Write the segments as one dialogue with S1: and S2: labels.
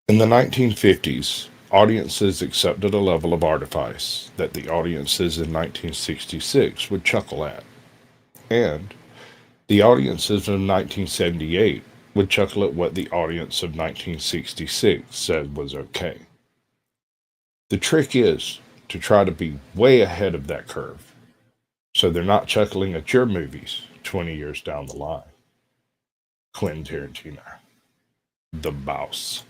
S1: In the 1950s, audiences accepted a level of artifice that the audiences in 1966 would chuckle at, and the audiences of 1978 would chuckle at what the audience of 1966 said was okay. The trick is to try to be way ahead of that curve so they're not chuckling at your movies 20 years down the line. Quentin Tarantino, the boss.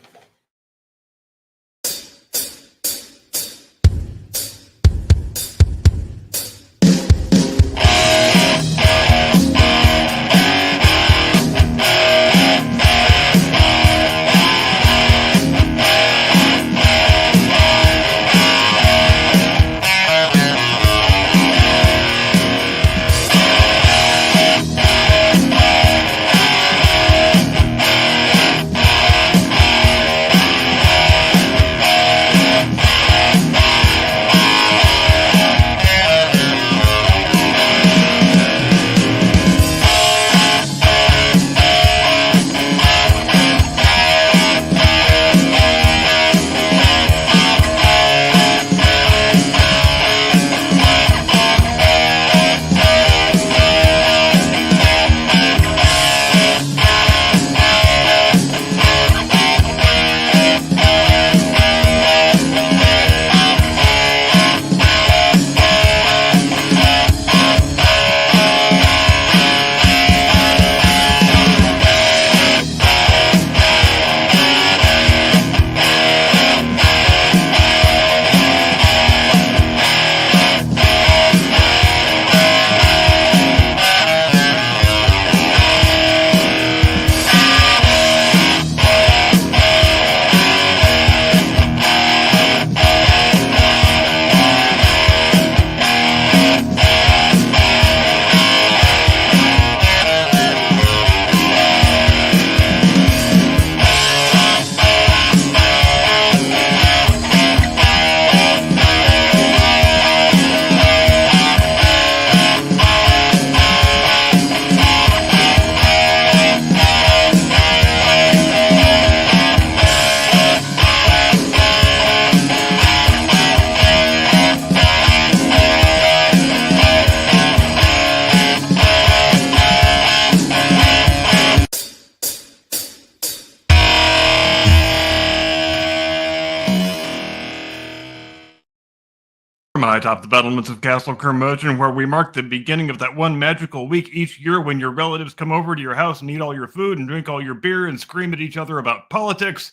S2: Atop the battlements of CaptainCurmudgeon, where we mark the beginning of that one magical week each year when your relatives come over to your house and eat all your food and drink all your beer and scream at each other about politics.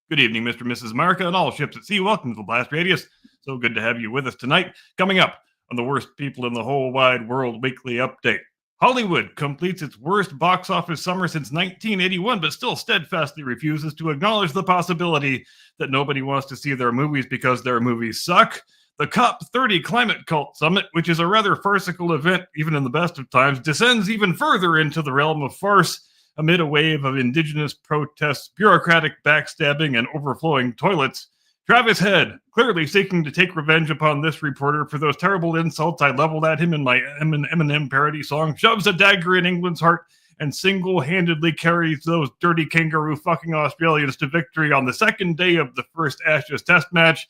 S2: Good evening, Mr. and Mrs. America, and all ships at sea. Welcome to the Blast Radius. So good to have you with us tonight. Coming up on the Worst People in the Whole Wide World Weekly Update. Hollywood completes its worst box office summer since 1981, but still steadfastly refuses to acknowledge the possibility that nobody wants to see their movies because their movies suck. The COP30 Climate Cult Summit, which is a rather farcical event, even in the best of times, descends even further into the realm of farce amid a wave of indigenous protests, bureaucratic backstabbing, and overflowing toilets. Travis Head, clearly seeking to take revenge upon this reporter for those terrible insults I leveled at him in my Eminem parody song, shoves a dagger in England's heart and single-handedly carries those dirty kangaroo fucking Australians to victory on the second day of the first Ashes Test match.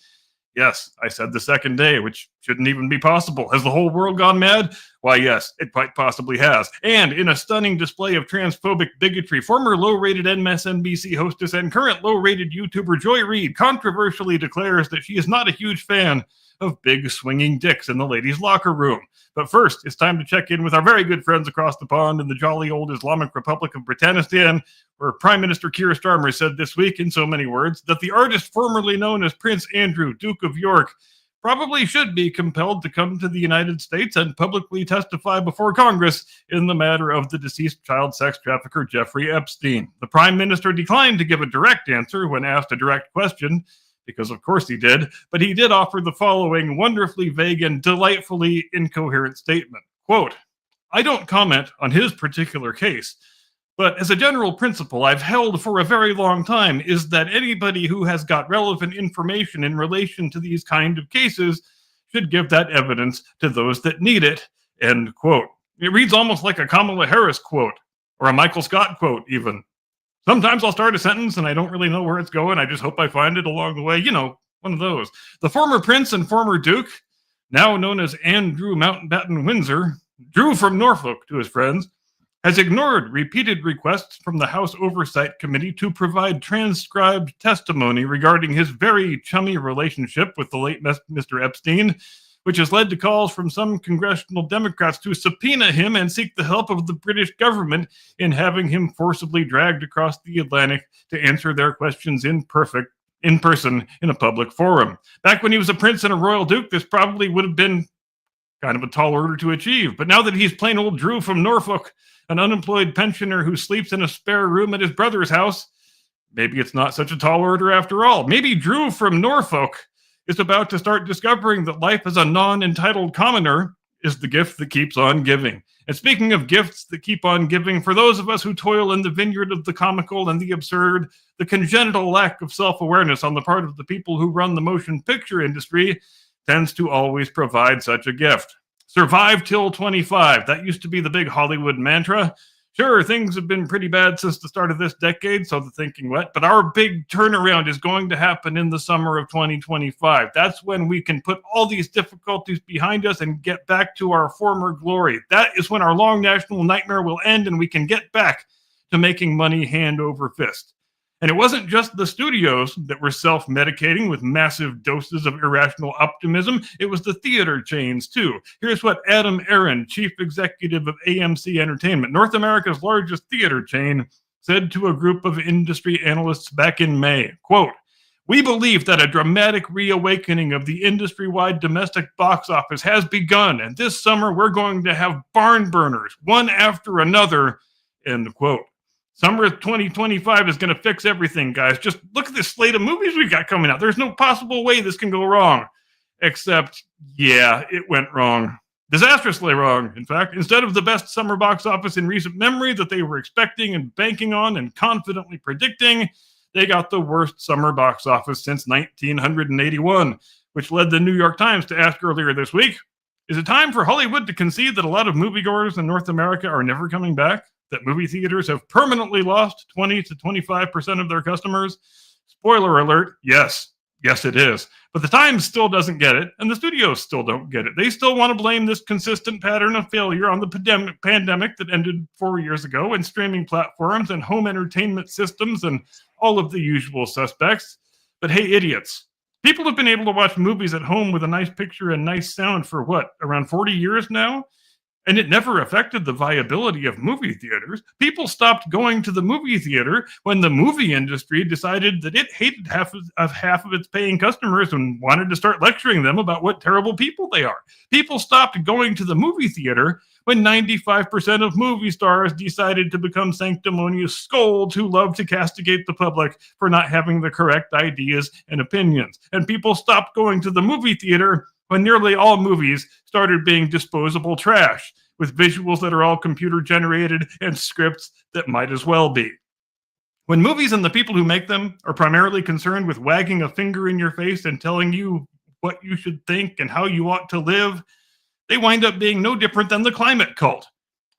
S2: Yes, I said the second day, which shouldn't even be possible. Has the whole world gone mad? Why, yes, it quite possibly has. And in a stunning display of transphobic bigotry, former low-rated MSNBC hostess and current low-rated YouTuber Joy Reid controversially declares that she is not a huge fan of big swinging dicks in the ladies' locker room. But first, it's time to check in with our very good friends across the pond in the jolly old Islamic Republic of Britannistan, where Prime Minister Keir Starmer said this week, in so many words, that the artist formerly known as Prince Andrew, Duke of York, probably should be compelled to come to the United States and publicly testify before Congress in the matter of the deceased child sex trafficker Jeffrey Epstein. The Prime Minister declined to give a direct answer when asked a direct question, because of course he did, but he did offer the following wonderfully vague and delightfully incoherent statement. Quote, I don't comment on his particular case, but as a general principle I've held for a very long time is that anybody who has got relevant information in relation to these kind of cases should give that evidence to those that need it, end quote. It reads almost like a Kamala Harris quote, or a Michael Scott quote even. Sometimes I'll start a sentence and I don't really know where it's going. I just hope I find it along the way. One of those. The former prince and former duke, now known as Andrew Mountbatten Windsor, Drew from Norfolk to his friends, has ignored repeated requests from the House Oversight Committee to provide transcribed testimony regarding his very chummy relationship with the late Mr. Epstein, which has led to calls from some congressional Democrats to subpoena him and seek the help of the British government in having him forcibly dragged across the Atlantic to answer their questions in person in a public forum. Back when he was a prince and a royal duke, this probably would have been kind of a tall order to achieve. But now that he's plain old Drew from Norfolk, an unemployed pensioner who sleeps in a spare room at his brother's house, maybe it's not such a tall order after all. Maybe Drew from Norfolk is about to start discovering that life as a non-entitled commoner is the gift that keeps on giving. And speaking of gifts that keep on giving, for those of us who toil in the vineyard of the comical and the absurd, the congenital lack of self-awareness on the part of the people who run the motion picture industry tends to always provide such a gift. Survive till 25. That used to be the big Hollywood mantra. Sure, things have been pretty bad since the start of this decade, so the thinking wet, but our big turnaround is going to happen in the summer of 2025. That's when we can put all these difficulties behind us and get back to our former glory. That is when our long national nightmare will end and we can get back to making money hand over fist. And it wasn't just the studios that were self-medicating with massive doses of irrational optimism. It was the theater chains, too. Here's what Adam Aron, chief executive of AMC Entertainment, North America's largest theater chain, said to a group of industry analysts back in May. Quote, "We believe that a dramatic reawakening of the industry-wide domestic box office has begun, and this summer we're going to have barn burners, one after another," end quote. Summer of 2025 is going to fix everything, guys. Just look at this slate of movies we got coming out. There's no possible way this can go wrong. Except, yeah, it went wrong. Disastrously wrong, in fact. Instead of the best summer box office in recent memory that they were expecting and banking on and confidently predicting, they got the worst summer box office since 1981, which led the New York Times to ask earlier this week, is it time for Hollywood to concede that a lot of moviegoers in North America are never coming back? That movie theaters have permanently lost 20 to 25% of their customers? Spoiler alert, yes. Yes, it is. But the Times still doesn't get it, and the studios still don't get it. They still want to blame this consistent pattern of failure on the pandemic that ended 4 years ago, and streaming platforms and home entertainment systems and all of the usual suspects. But hey, idiots. People have been able to watch movies at home with a nice picture and nice sound for what, around 40 years now? And it never affected the viability of movie theaters. People stopped going to the movie theater when the movie industry decided that it hated half of its paying customers and wanted to start lecturing them about what terrible people they are. People stopped going to the movie theater when 95% of movie stars decided to become sanctimonious scolds who love to castigate the public for not having the correct ideas and opinions. And people stopped going to the movie theater when nearly all movies started being disposable trash, with visuals that are all computer-generated and scripts that might as well be. When movies and the people who make them are primarily concerned with wagging a finger in your face and telling you what you should think and how you ought to live, they wind up being no different than the climate cult.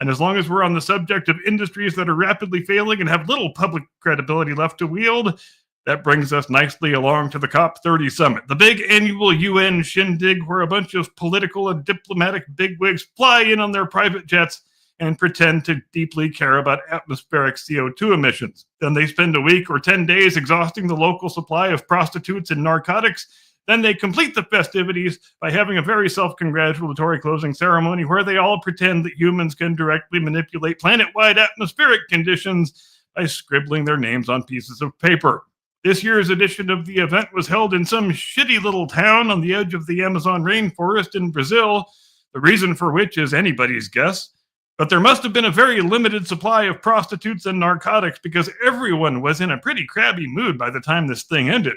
S2: And as long as we're on the subject of industries that are rapidly failing and have little public credibility left to wield, that brings us nicely along to the COP30 summit, the big annual UN shindig where a bunch of political and diplomatic bigwigs fly in on their private jets and pretend to deeply care about atmospheric CO2 emissions. Then they spend a week or 10 days exhausting the local supply of prostitutes and narcotics. Then they complete the festivities by having a very self-congratulatory closing ceremony where they all pretend that humans can directly manipulate planet-wide atmospheric conditions by scribbling their names on pieces of paper. This year's edition of the event was held in some shitty little town on the edge of the Amazon rainforest in Brazil, the reason for which is anybody's guess. But there must have been a very limited supply of prostitutes and narcotics because everyone was in a pretty crabby mood by the time this thing ended.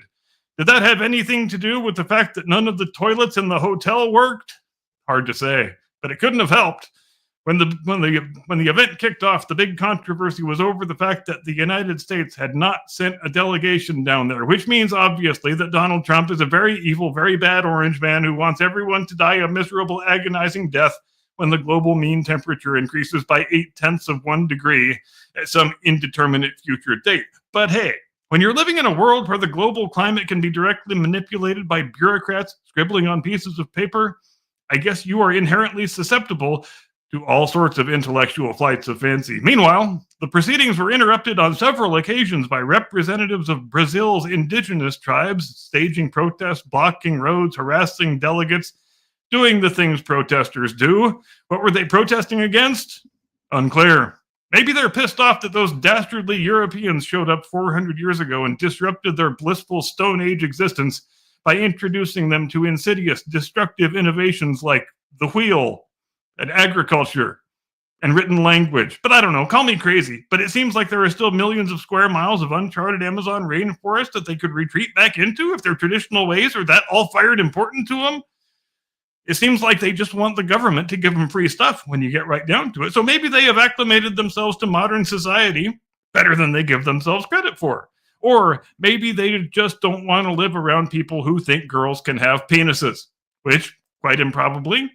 S2: Did that have anything to do with the fact that none of the toilets in the hotel worked? Hard to say, but it couldn't have helped. When the event kicked off, the big controversy was over the fact that the United States had not sent a delegation down there, which means obviously that Donald Trump is a very evil, very bad orange man who wants everyone to die a miserable, agonizing death when the global mean temperature increases by 0.8 degrees at some indeterminate future date. But hey, when you're living in a world where the global climate can be directly manipulated by bureaucrats scribbling on pieces of paper, I guess you are inherently susceptible to all sorts of intellectual flights of fancy. Meanwhile, the proceedings were interrupted on several occasions by representatives of Brazil's indigenous tribes, staging protests, blocking roads, harassing delegates, doing the things protesters do. What were they protesting against? Unclear. Maybe they're pissed off that those dastardly Europeans showed up 400 years ago and disrupted their blissful Stone Age existence by introducing them to insidious, destructive innovations like the wheel and agriculture and written language. But I don't know, call me crazy, but it seems like there are still millions of square miles of uncharted Amazon rainforest that they could retreat back into if their traditional ways are that all-fired important to them. It seems like they just want the government to give them free stuff when you get right down to it. So maybe they have acclimated themselves to modern society better than they give themselves credit for. Or maybe they just don't want to live around people who think girls can have penises, which, quite improbably,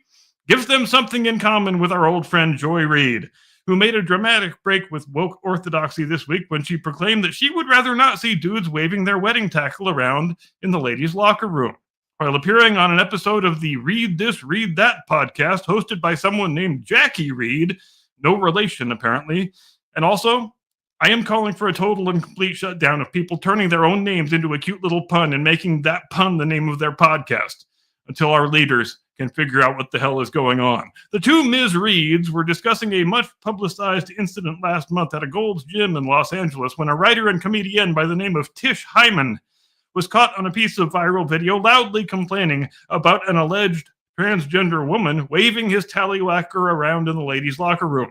S2: gives them something in common with our old friend Joy Reid, who made a dramatic break with woke orthodoxy this week when she proclaimed that she would rather not see dudes waving their wedding tackle around in the ladies' locker room. While appearing on an episode of the Read This, Read That podcast hosted by someone named Jackie Reid, no relation apparently, and also, I am calling for a total and complete shutdown of people turning their own names into a cute little pun and making that pun the name of their podcast until our leaders can figure out what the hell is going on. The two Ms. Reids were discussing a much-publicized incident last month at a Gold's Gym in Los Angeles when a writer and comedian by the name of Tish Hyman was caught on a piece of viral video loudly complaining about an alleged transgender woman waving his tallywhacker around in the ladies' locker room.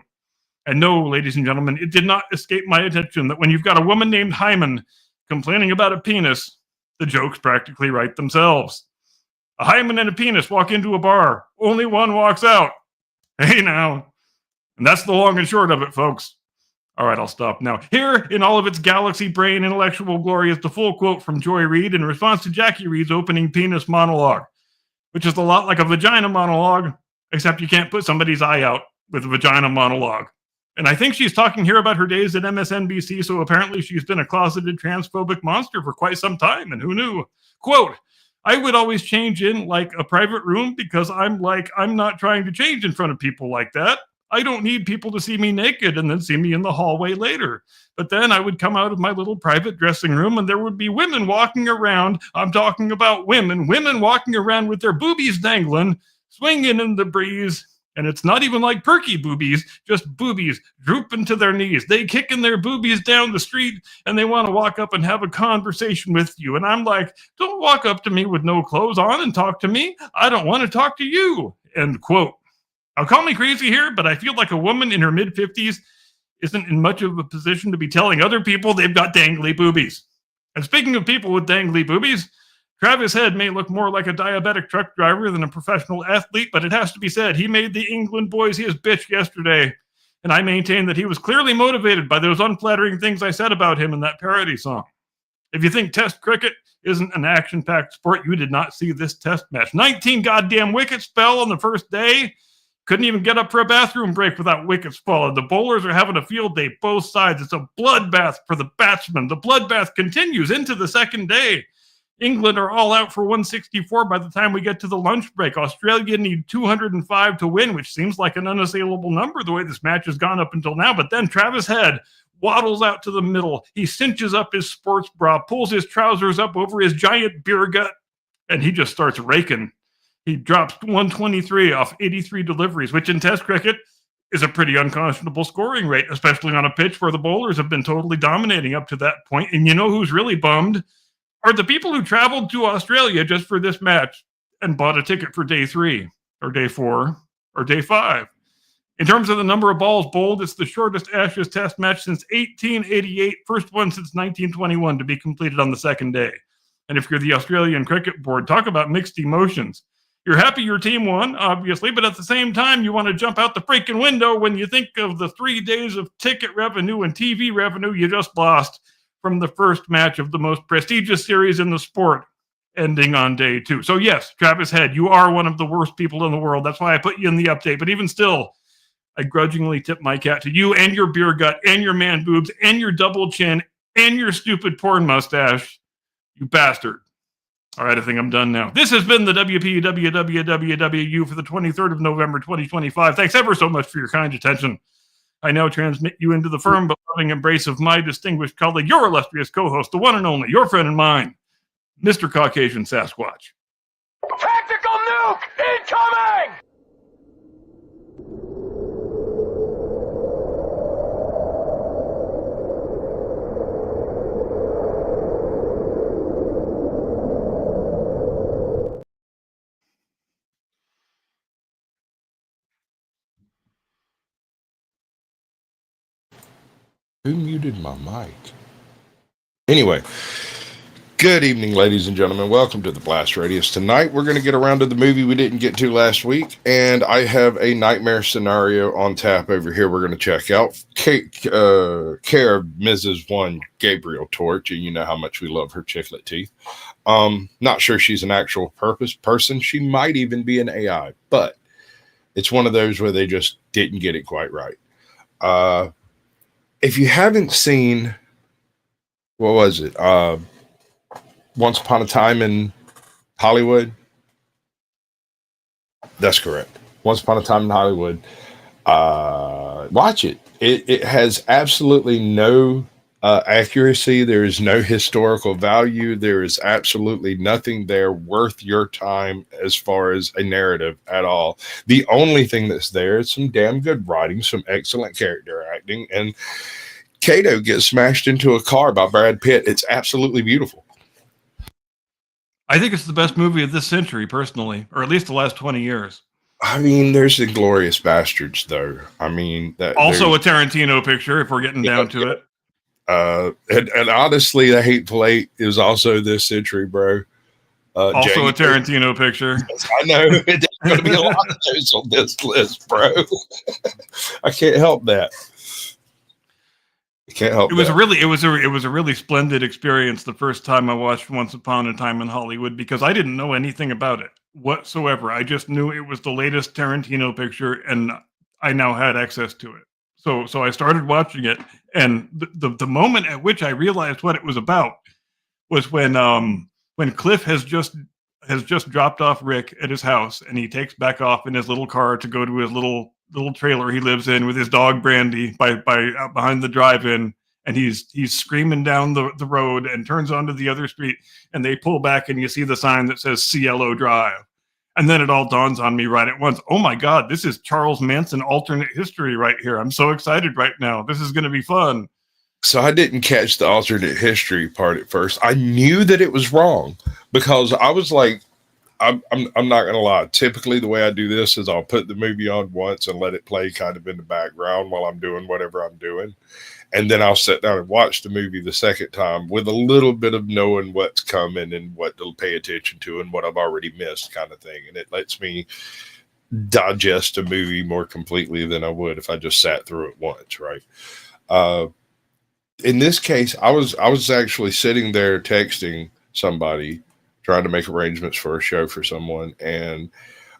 S2: And no, ladies and gentlemen, it did not escape my attention that when you've got a woman named Hyman complaining about a penis, the jokes practically write themselves. A hymen and a penis walk into a bar. Only one walks out. Hey now. And that's the long and short of it, folks. All right, I'll stop now. Here, in all of its galaxy brain intellectual glory, is the full quote from Joy Reid in response to Jackie Reid's opening penis monologue, which is a lot like a vagina monologue, except you can't put somebody's eye out with a vagina monologue. And I think she's talking here about her days at MSNBC, so apparently she's been a closeted transphobic monster for quite some time, and who knew? Quote, I would always change in like a private room because I'm not trying to change in front of people like that. I don't need people to see me naked and then see me in the hallway later. But then I would come out of my little private dressing room and there would be women walking around. I'm talking about women walking around with their boobies dangling, swinging in the breeze. And it's not even like perky boobies, just boobies drooping to their knees. They kicking their boobies down the street and they want to walk up and have a conversation with you. And I'm like, don't walk up to me with no clothes on and talk to me. I don't want to talk to you. End quote. Now, call me crazy here, but I feel like a woman in her mid-50s isn't in much of a position to be telling other people they've got dangly boobies. And speaking of people with dangly boobies, Travis Head may look more like a diabetic truck driver than a professional athlete, but it has to be said, he made the England boys his bitch yesterday. And I maintain that he was clearly motivated by those unflattering things I said about him in that parody song. If you think Test cricket isn't an action-packed sport, you did not see this Test match. 19 goddamn wickets fell on the first day. Couldn't even get up for a bathroom break without wickets falling. The bowlers are having a field day, both sides. It's a bloodbath for the batsmen. The bloodbath continues into the second day. England are all out for 164 by the time we get to the lunch break. Australia need 205 to win, which seems like an unassailable number the way this match has gone up until now. But then Travis Head waddles out to the middle. He cinches up his sports bra, pulls his trousers up over his giant beer gut, and he just starts raking. He drops 123 off 83 deliveries, which in Test cricket is a pretty unconscionable scoring rate, especially on a pitch where the bowlers have been totally dominating up to that point. And you know who's really bummed? Are the people who traveled to Australia just for this match and bought a ticket for day 3 or day 4 or day 5. In terms of the number of balls bowled, it's the shortest Ashes Test match since 1888, first one since 1921 to be completed on the second day. And if you're the Australian Cricket Board, talk about mixed emotions. You're happy your team won, obviously, but at the same time, you want to jump out the freaking window when you think of the 3 days of ticket revenue and TV revenue you just lost from the first match of the most prestigious series in the sport. ending on day 2. So yes, Travis Head, you are one of the worst people in the world. That's why I put you in the update. But even still, I grudgingly tip my cap to you and your beer gut and your man boobs and your double chin and your stupid porn mustache. You bastard. All right, I think I'm done now. This has been the WPWWWW for the 23rd of November, 2025. Thanks ever so much for your kind attention. I now transmit you into the firm but loving embrace of my distinguished colleague, your illustrious co-host, the one and only, your friend and mine, Mr. Caucasian Sasquatch.
S3: Tactical nuke incoming!
S1: Who muted my mic? Anyway, good evening, ladies and gentlemen. Welcome to the Blast Radius. Tonight, we're going to get around to the movie we didn't get to last week, and I have a nightmare scenario on tap over here we're going to check out. Care of Mrs. One Gabriel Torch, and you know how much we love her chiclet teeth. Not sure she's an actual person. She might even be an AI, but it's one of those where they just didn't get it quite right. If you haven't seen, what was it? Once Upon a Time in Hollywood. That's correct. Once Upon a Time in Hollywood. Watch it. It has absolutely no accuracy. There is no historical value. There is absolutely nothing there worth your time as far as a narrative at all. The only thing that's there is some damn good writing, some excellent character acting, and Kato gets smashed into a car by Brad Pitt. It's absolutely beautiful.
S2: I think it's the best movie of this century, personally, or at least the last 20 years.
S1: I mean, there's Inglourious Bastards, though. I mean, that
S2: also a Tarantino picture, if we're getting down to it.
S1: And honestly, The Hateful Eight is also this century, bro.
S2: Also a Tarantino picture.
S1: I know. There's going to be a lot of those on this list, bro. I can't help that. It was a really splendid experience the first time I watched Once Upon a Time in Hollywood, because I didn't know anything about it whatsoever. I just knew it was the latest Tarantino picture, and I now had access to it. So I started watching it, and the moment at which I realized what it was about was when Cliff has just dropped off Rick at his house, and he takes back off in his little car to go to his little trailer he lives in with his dog Brandy by out behind the drive-in, and he's screaming down the road and turns onto the other street, and they pull back and you see the sign that says Cielo Drive. And then it all dawns on me right at once. Oh my God, this is Charles Manson alternate history right here. I'm so excited right now. This is going to be fun. So I didn't catch the alternate history part at first. I knew that it was wrong because I was like, I'm not going to lie. Typically, the way I do this is I'll put the movie on once and let it play kind of in the background while I'm doing whatever I'm doing. And then I'll sit down and watch the movie the second time with a little bit of knowing what's coming and what to pay attention to and what I've already missed kind of thing. And it lets me digest a movie more completely than I would if I just sat through it once, right? In this case, I was actually sitting there texting somebody, trying to make arrangements for a show for someone, and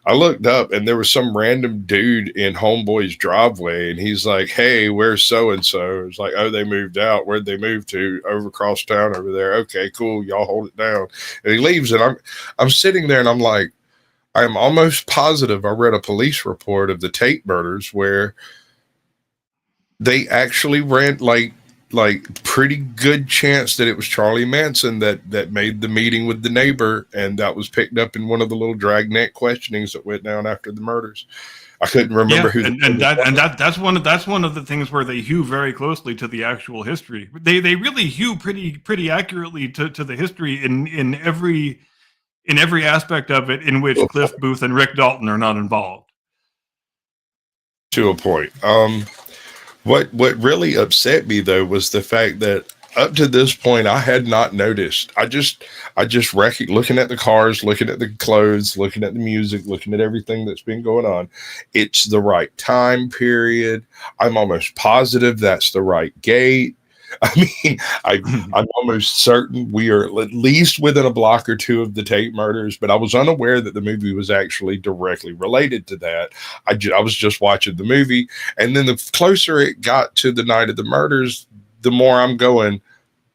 S1: I looked up and there was some random dude in Homeboy's driveway, and he's like, "Hey, where's so-and-so?" It's like, "Oh, they moved out." "Where'd they move to?" "Over across town over there." "Okay, cool. Y'all hold it down." And he leaves, and I'm sitting there and I'm like, I'm almost positive I read a police report of the Tate murders where they actually ran like pretty good chance that it was Charlie Manson that made the meeting with the neighbor, and that was picked up in one of the little dragnet questionings that went down after the murders. I couldn't remember who.
S2: That's one of the things where they hew very closely to the actual history. They really hew pretty accurately to the history in every aspect of it in which Cliff Booth and Rick Dalton are not involved.
S1: To a point. What really upset me though was the fact that up to this point I had not noticed. I just looking at the cars, looking at the clothes, looking at the music, looking at everything that's been going on. It's the right time period. I'm almost positive that's the right gate. I mean, I'm almost certain we are at least within a block or two of the Tate murders, but I was unaware that the movie was actually directly related to that. I was just watching the movie, and then the closer it got to the night of the murders, the more I'm going,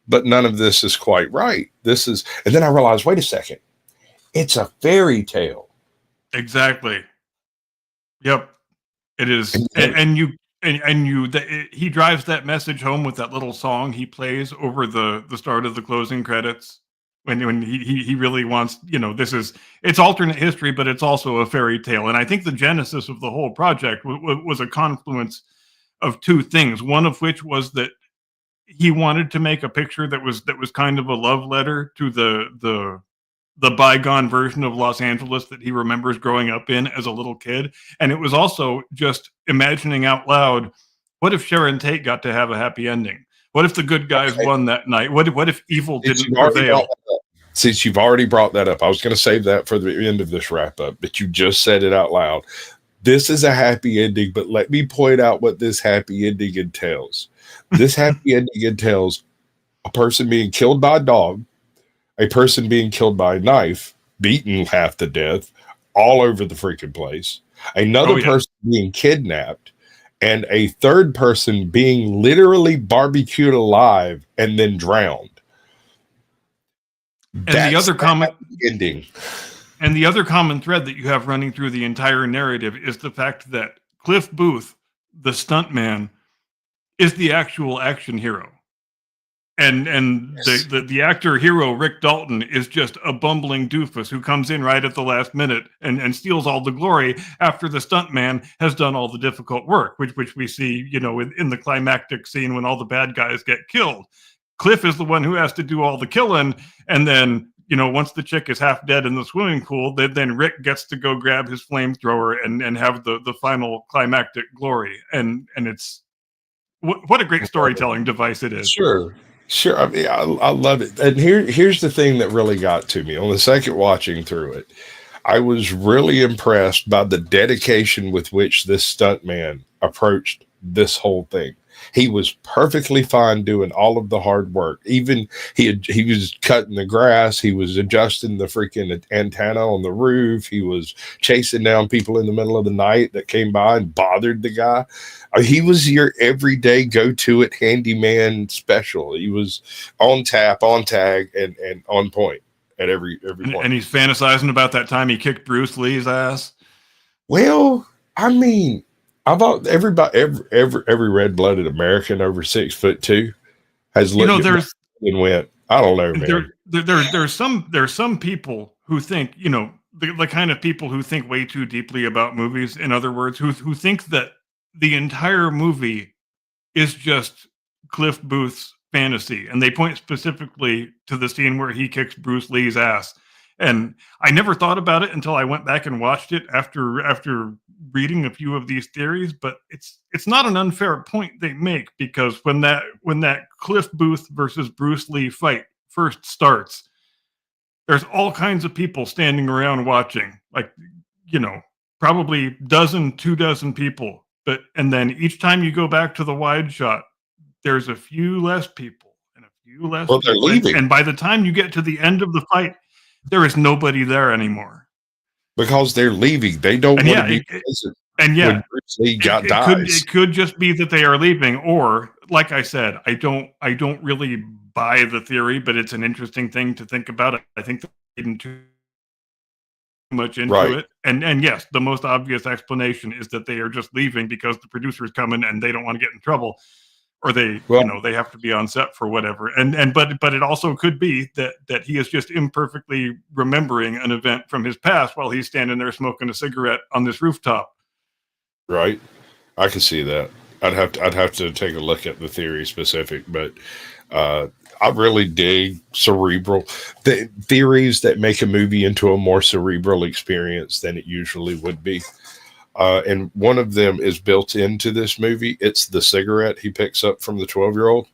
S1: but none of this is quite right. This is, and then I realized, wait a second, it's a fairy tale.
S2: Exactly. Yep. It is. He drives that message home with that little song he plays over the start of the closing credits when he really wants, it's alternate history, but it's also a fairy tale. And I think the genesis of the whole project was a confluence of two things. One of which was that he wanted to make a picture that was kind of a love letter to the bygone version of Los Angeles that he remembers growing up in as a little kid. And it was also just imagining out loud, what if Sharon Tate got to have a happy ending? What if the good guys won that night? What if evil didn't prevail?
S1: Since you've already brought that up, I was going to save that for the end of this wrap up, but you just said it out loud. This is a happy ending, but let me point out what this happy ending entails. This happy ending entails a person being killed by a dog, a person being killed by a knife, beaten half to death, all over the freaking place, another person being kidnapped, and a third person being literally barbecued alive and then drowned.
S2: And the other common
S1: ending.
S2: And the other common thread that you have running through the entire narrative is the fact that Cliff Booth, the stuntman, is the actual action hero. And yes. the actor hero Rick Dalton is just a bumbling doofus who comes in right at the last minute and steals all the glory after the stuntman has done all the difficult work, which we see, in the climactic scene when all the bad guys get killed. Cliff is the one who has to do all the killing, and then once the chick is half dead in the swimming pool, then Rick gets to go grab his flamethrower and have the final climactic glory. And it's what a great storytelling device it is.
S1: Sure. I mean, I love it. And here's the thing that really got to me on the second watching through it. I was really impressed by the dedication with which this stuntman approached this whole thing. He was perfectly fine doing all of the hard work. Even he was cutting the grass. He was adjusting the freaking antenna on the roof. He was chasing down people in the middle of the night that came by and bothered the guy. He was your everyday go-to-it handyman special. He was on tap, on tag, and on point at every point.
S2: And he's fantasizing about that time he kicked Bruce Lee's ass.
S1: Well, I mean, I thought every red-blooded American over 6'2" has looked at and went, I don't know, man.
S2: There's some people who think, the kind of people who think way too deeply about movies. In other words, who think that the entire movie is just Cliff Booth's fantasy, and they point specifically to the scene where he kicks Bruce Lee's ass. And I never thought about it until I went back and watched it after reading a few of these theories, but it's not an unfair point they make, because when that Cliff Booth versus Bruce Lee fight first starts, there's all kinds of people standing around watching, like, probably 2 dozen people. And then each time you go back to the wide shot, there's a few less people and a few less people.
S1: They're leaving.
S2: And by the time you get to the end of the fight, there is nobody there anymore.
S1: Because they're leaving. They don't want to be present.
S2: And yeah,
S1: when Bruce Lee dies.
S2: It could just be that they are leaving, or like I said, I don't really buy the theory, but it's an interesting thing to think about. I think they're getting too much into it. And yes, the most obvious explanation is that they are just leaving because the producer's coming and they don't want to get in trouble, or they they have to be on set for whatever. But it also could be that he is just imperfectly remembering an event from his past while he's standing there smoking a cigarette on this rooftop.
S1: Right. I can see that. I'd have to take a look at the theory specific, but I really dig cerebral theories that make a movie into a more cerebral experience than it usually would be. And one of them is built into this movie. It's the cigarette he picks up from the 12-year-old.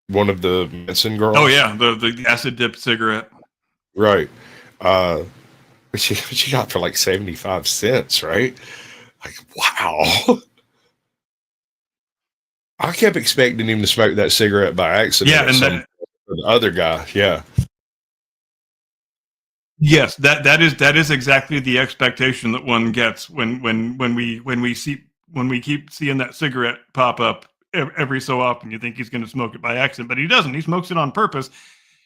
S1: One of the Manson girls.
S2: Oh yeah, the acid dipped cigarette.
S1: Right. Which she got for like 75 cents, right? Like, wow. I kept expecting him to smoke that cigarette by accident.
S2: Yeah, and
S1: the other guy, yeah.
S2: yes, that is exactly the expectation that one gets when we keep seeing that cigarette pop up every so often. You think he's going to smoke it by accident, but he doesn't. He smokes it on purpose.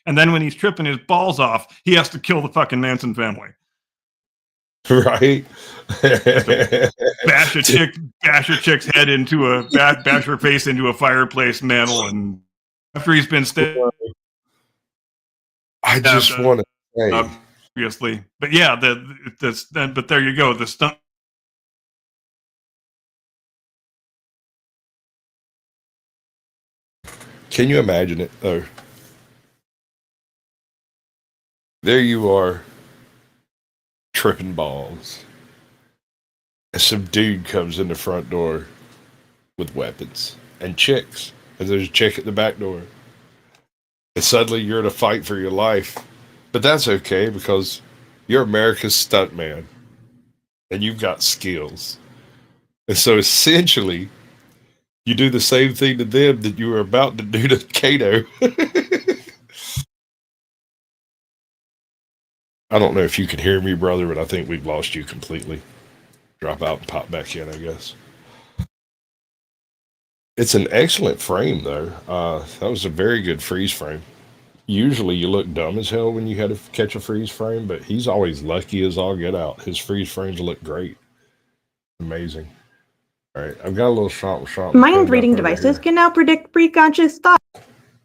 S2: And then when he's tripping his balls off, he has to kill the fucking Manson family.
S1: Right?
S2: bash a chick's head into bash her face into a fireplace mantle, and after he's been
S1: I just want to say,
S2: obviously, but yeah, but there you go. The stunt.
S1: Can you imagine it though? There you are, tripping balls. And some dude comes in the front door with weapons and chicks. And there's a chick at the back door. And suddenly you're in a fight for your life. But that's okay because you're America's stuntman. And you've got skills. And so essentially, you do the same thing to them that you were about to do to Kato. I don't know if you can hear me, brother, but I think we've lost you completely. Drop out and pop back in, I guess. It's an excellent frame, though. That was a very good freeze frame. Usually you look dumb as hell when you had to catch a freeze frame, but he's always lucky as all get out. His freeze frames look great. Amazing. All right, I've got a little shot.
S4: Mind reading devices can now predict preconscious thought.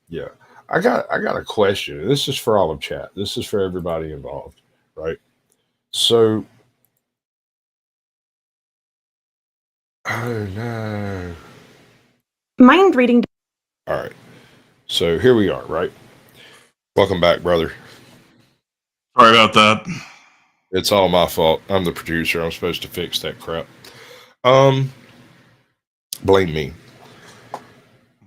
S1: Yeah. I got a question. This is for all of chat. This is for everybody involved, right? So, oh no.
S4: Mind reading.
S1: All right. So here we are, right? Welcome back, brother.
S2: Sorry about that.
S1: It's all my fault. I'm the producer. I'm supposed to fix that crap. Blame me.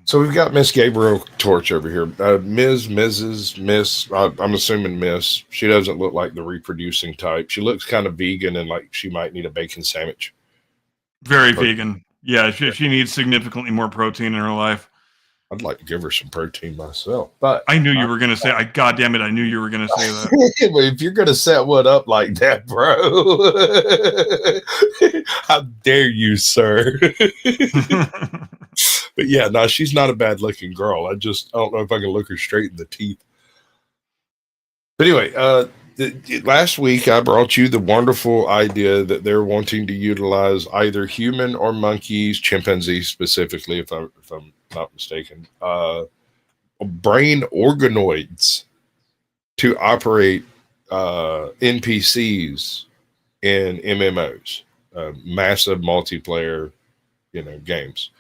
S1: So we've got Miss Gabriel Torch over here. Miss. I'm assuming Miss. She doesn't look like the reproducing type. She looks kind of vegan and like she might need a bacon sandwich.
S2: Very vegan. Yeah, she needs significantly more protein in her life.
S1: I'd like to give her some protein myself, but
S2: I knew you were going to say. God damn it! I knew you were going to say that.
S1: If you're going to set one up like that, bro, how dare you, sir? But yeah, no, she's not a bad looking girl. I don't know if I can look her straight in the teeth. But anyway, last week I brought you the wonderful idea that they're wanting to utilize either human or monkeys, chimpanzees specifically, if I'm not mistaken, brain organoids to operate NPCs in MMOs, massive multiplayer, games.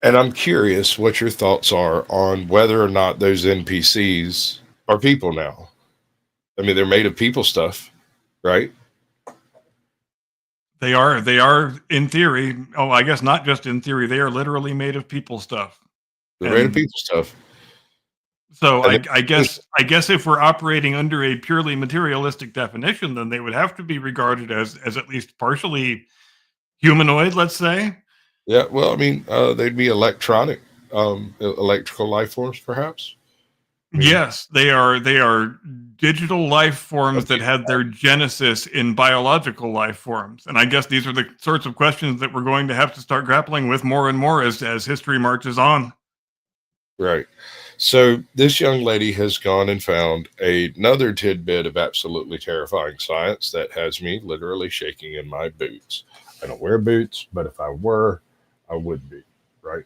S1: And I'm curious what your thoughts are on whether or not those NPCs are people now. I mean, they're made of people stuff, right?
S2: They are in theory. Oh, I guess not just in theory. They are literally made of people stuff.
S1: They're made of people stuff.
S2: So I guess if we're operating under a purely materialistic definition, then they would have to be regarded as at least partially humanoid, let's say.
S1: Yeah, well, I mean, they'd be electronic, electrical life forms, perhaps.
S2: Yes, they are digital life forms that had their genesis in biological life forms. And I guess these are the sorts of questions that we're going to have to start grappling with more and more as history marches on.
S1: Right. So this young lady has gone and found another tidbit of absolutely terrifying science that has me literally shaking in my boots. I don't wear boots, but if I were, I would be, right?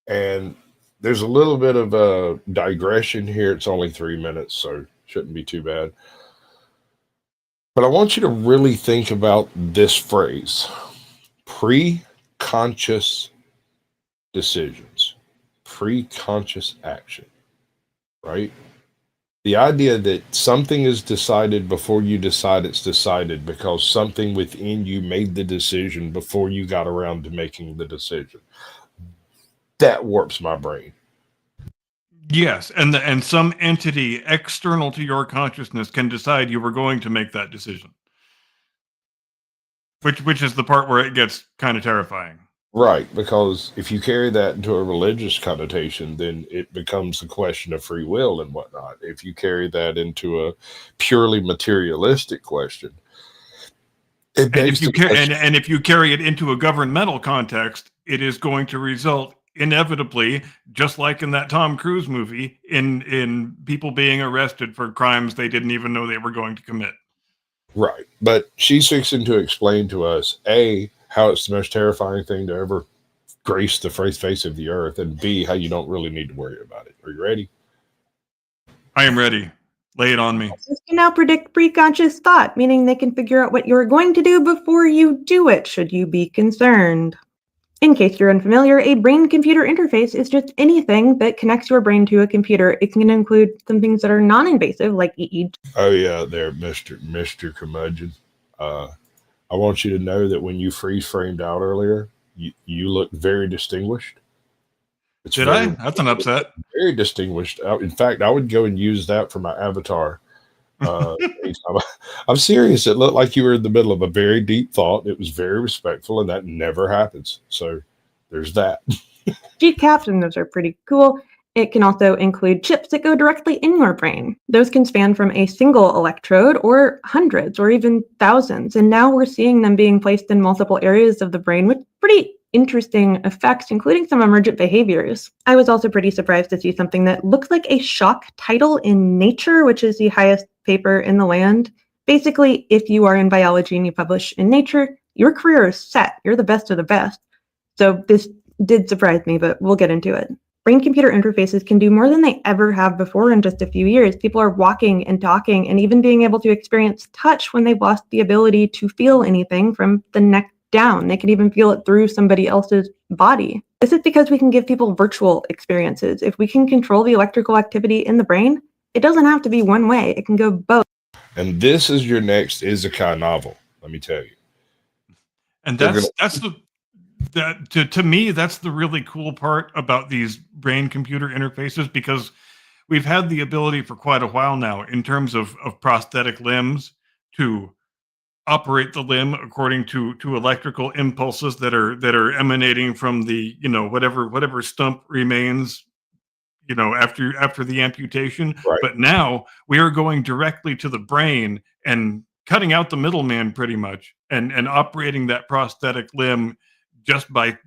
S1: And there's a little bit of a digression here. It's only 3 minutes, so shouldn't be too bad. But I want you to really think about this phrase, pre-conscious decisions, pre-conscious action, right? The idea that something is decided before you decide it's decided because something within you made the decision before you got around to making the decision. That warps my brain.
S2: Yes, and some entity external to your consciousness can decide you were going to make that decision. Which is the part where it gets kind of terrifying.
S1: Right, because if you carry that into a religious connotation, then it becomes a question of free will and whatnot. If you carry that into a purely materialistic question, it
S2: And
S1: begs
S2: if you
S1: the
S2: ca-
S1: question.
S2: and if you carry it into a governmental context, it is going to result inevitably, just like in that Tom Cruise movie, in people being arrested for crimes they didn't even know they were going to commit.
S1: Right, but she's fixing to explain to us, A, how it's the most terrifying thing to ever grace the face of the earth, and B, how you don't really need to worry about it. Are you ready?
S2: I am ready. Lay it on me.
S4: Devices can now predict preconscious thought, meaning they can figure out what you're going to do before you do it, should you be concerned. In case you're unfamiliar, a brain-computer interface is just anything that connects your brain to a computer. It can include some things that are non-invasive, like EEG.
S1: Oh yeah, there, Mister Curmudgeon. Uh, I want you to know that when you freeze framed out earlier, you look very distinguished. It's
S2: Did I? That's an upset.
S1: very distinguished. In fact, I would go and use that for my avatar. Anytime. I'm serious. It looked like you were in the middle of a very deep thought. It was very respectful, and that never happens. So there's that.
S4: G-caps, and those are pretty cool. It can also include chips that go directly in your brain. Those can span from a single electrode or hundreds or even thousands. And now we're seeing them being placed in multiple areas of the brain with pretty interesting effects, including some emergent behaviors. I was also pretty surprised to see something that looks like a shock title in Nature, which is the highest paper in the land. Basically, if you are in biology and you publish in Nature, your career is set. You're the best of the best. So this did surprise me, but we'll get into it. Brain-computer interfaces can do more than they ever have before in just a few years. People are walking and talking and even being able to experience touch when they've lost the ability to feel anything from the neck down. They can even feel it through somebody else's body. This is because we can give people virtual experiences. If we can control the electrical activity in the brain, it doesn't have to be one way. It can go both.
S1: And this is your next Isekai novel. Let me tell you.
S2: And to me, that's the really cool part about these brain computer interfaces, because we've had the ability for quite a while now in terms of prosthetic limbs to operate the limb according to electrical impulses that are emanating from the, whatever stump remains, after the amputation.
S1: Right.
S2: But now we are going directly to the brain and cutting out the middleman pretty much, and operating that prosthetic limb just by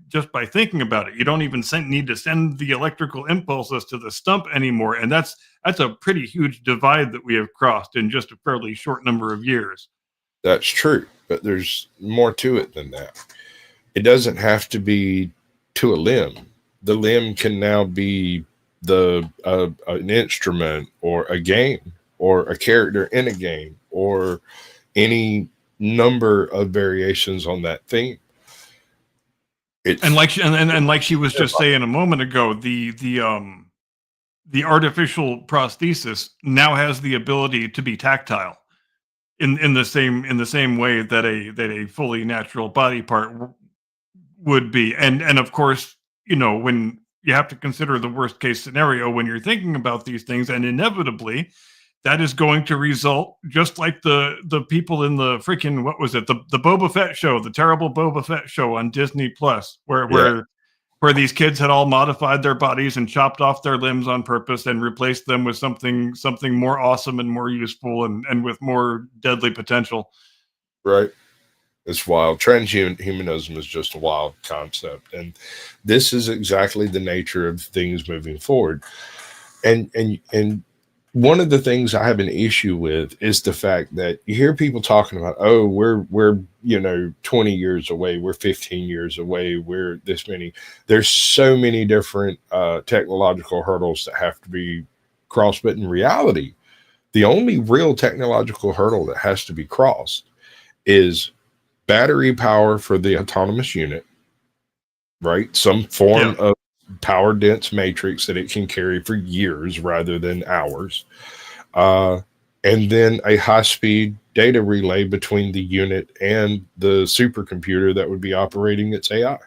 S2: thinking about it. You don't even need to send the electrical impulses to the stump anymore, and that's a pretty huge divide that we have crossed in just a fairly short number of years.
S1: That's true, but there's more to it than that. It doesn't have to be to a limb. The limb can now be an instrument or a game or a character in a game or any number of variations on that theme.
S2: And like she was just saying a moment ago, the artificial prosthesis now has the ability to be tactile in the same way that a fully natural body part would be. And of course, when you have to consider the worst case scenario when you're thinking about these things, and inevitably that is going to result, just like the people in the freaking, what was it, the Boba Fett show, the terrible Boba Fett show on Disney Plus, where these kids had all modified their bodies and chopped off their limbs on purpose and replaced them with something more awesome and more useful and with more deadly potential.
S1: Right. It's wild. Transhumanism is just a wild concept. And this is exactly the nature of things moving forward. And one of the things I have an issue with is the fact that you hear people talking about, oh, we're 20 years away, we're 15 years away, we're this many. There's so many different technological hurdles that have to be crossed. But in reality, the only real technological hurdle that has to be crossed is battery power for the autonomous unit, right? Some form of power dense matrix that it can carry for years rather than hours. And then a high speed data relay between the unit and the supercomputer that would be operating its AI.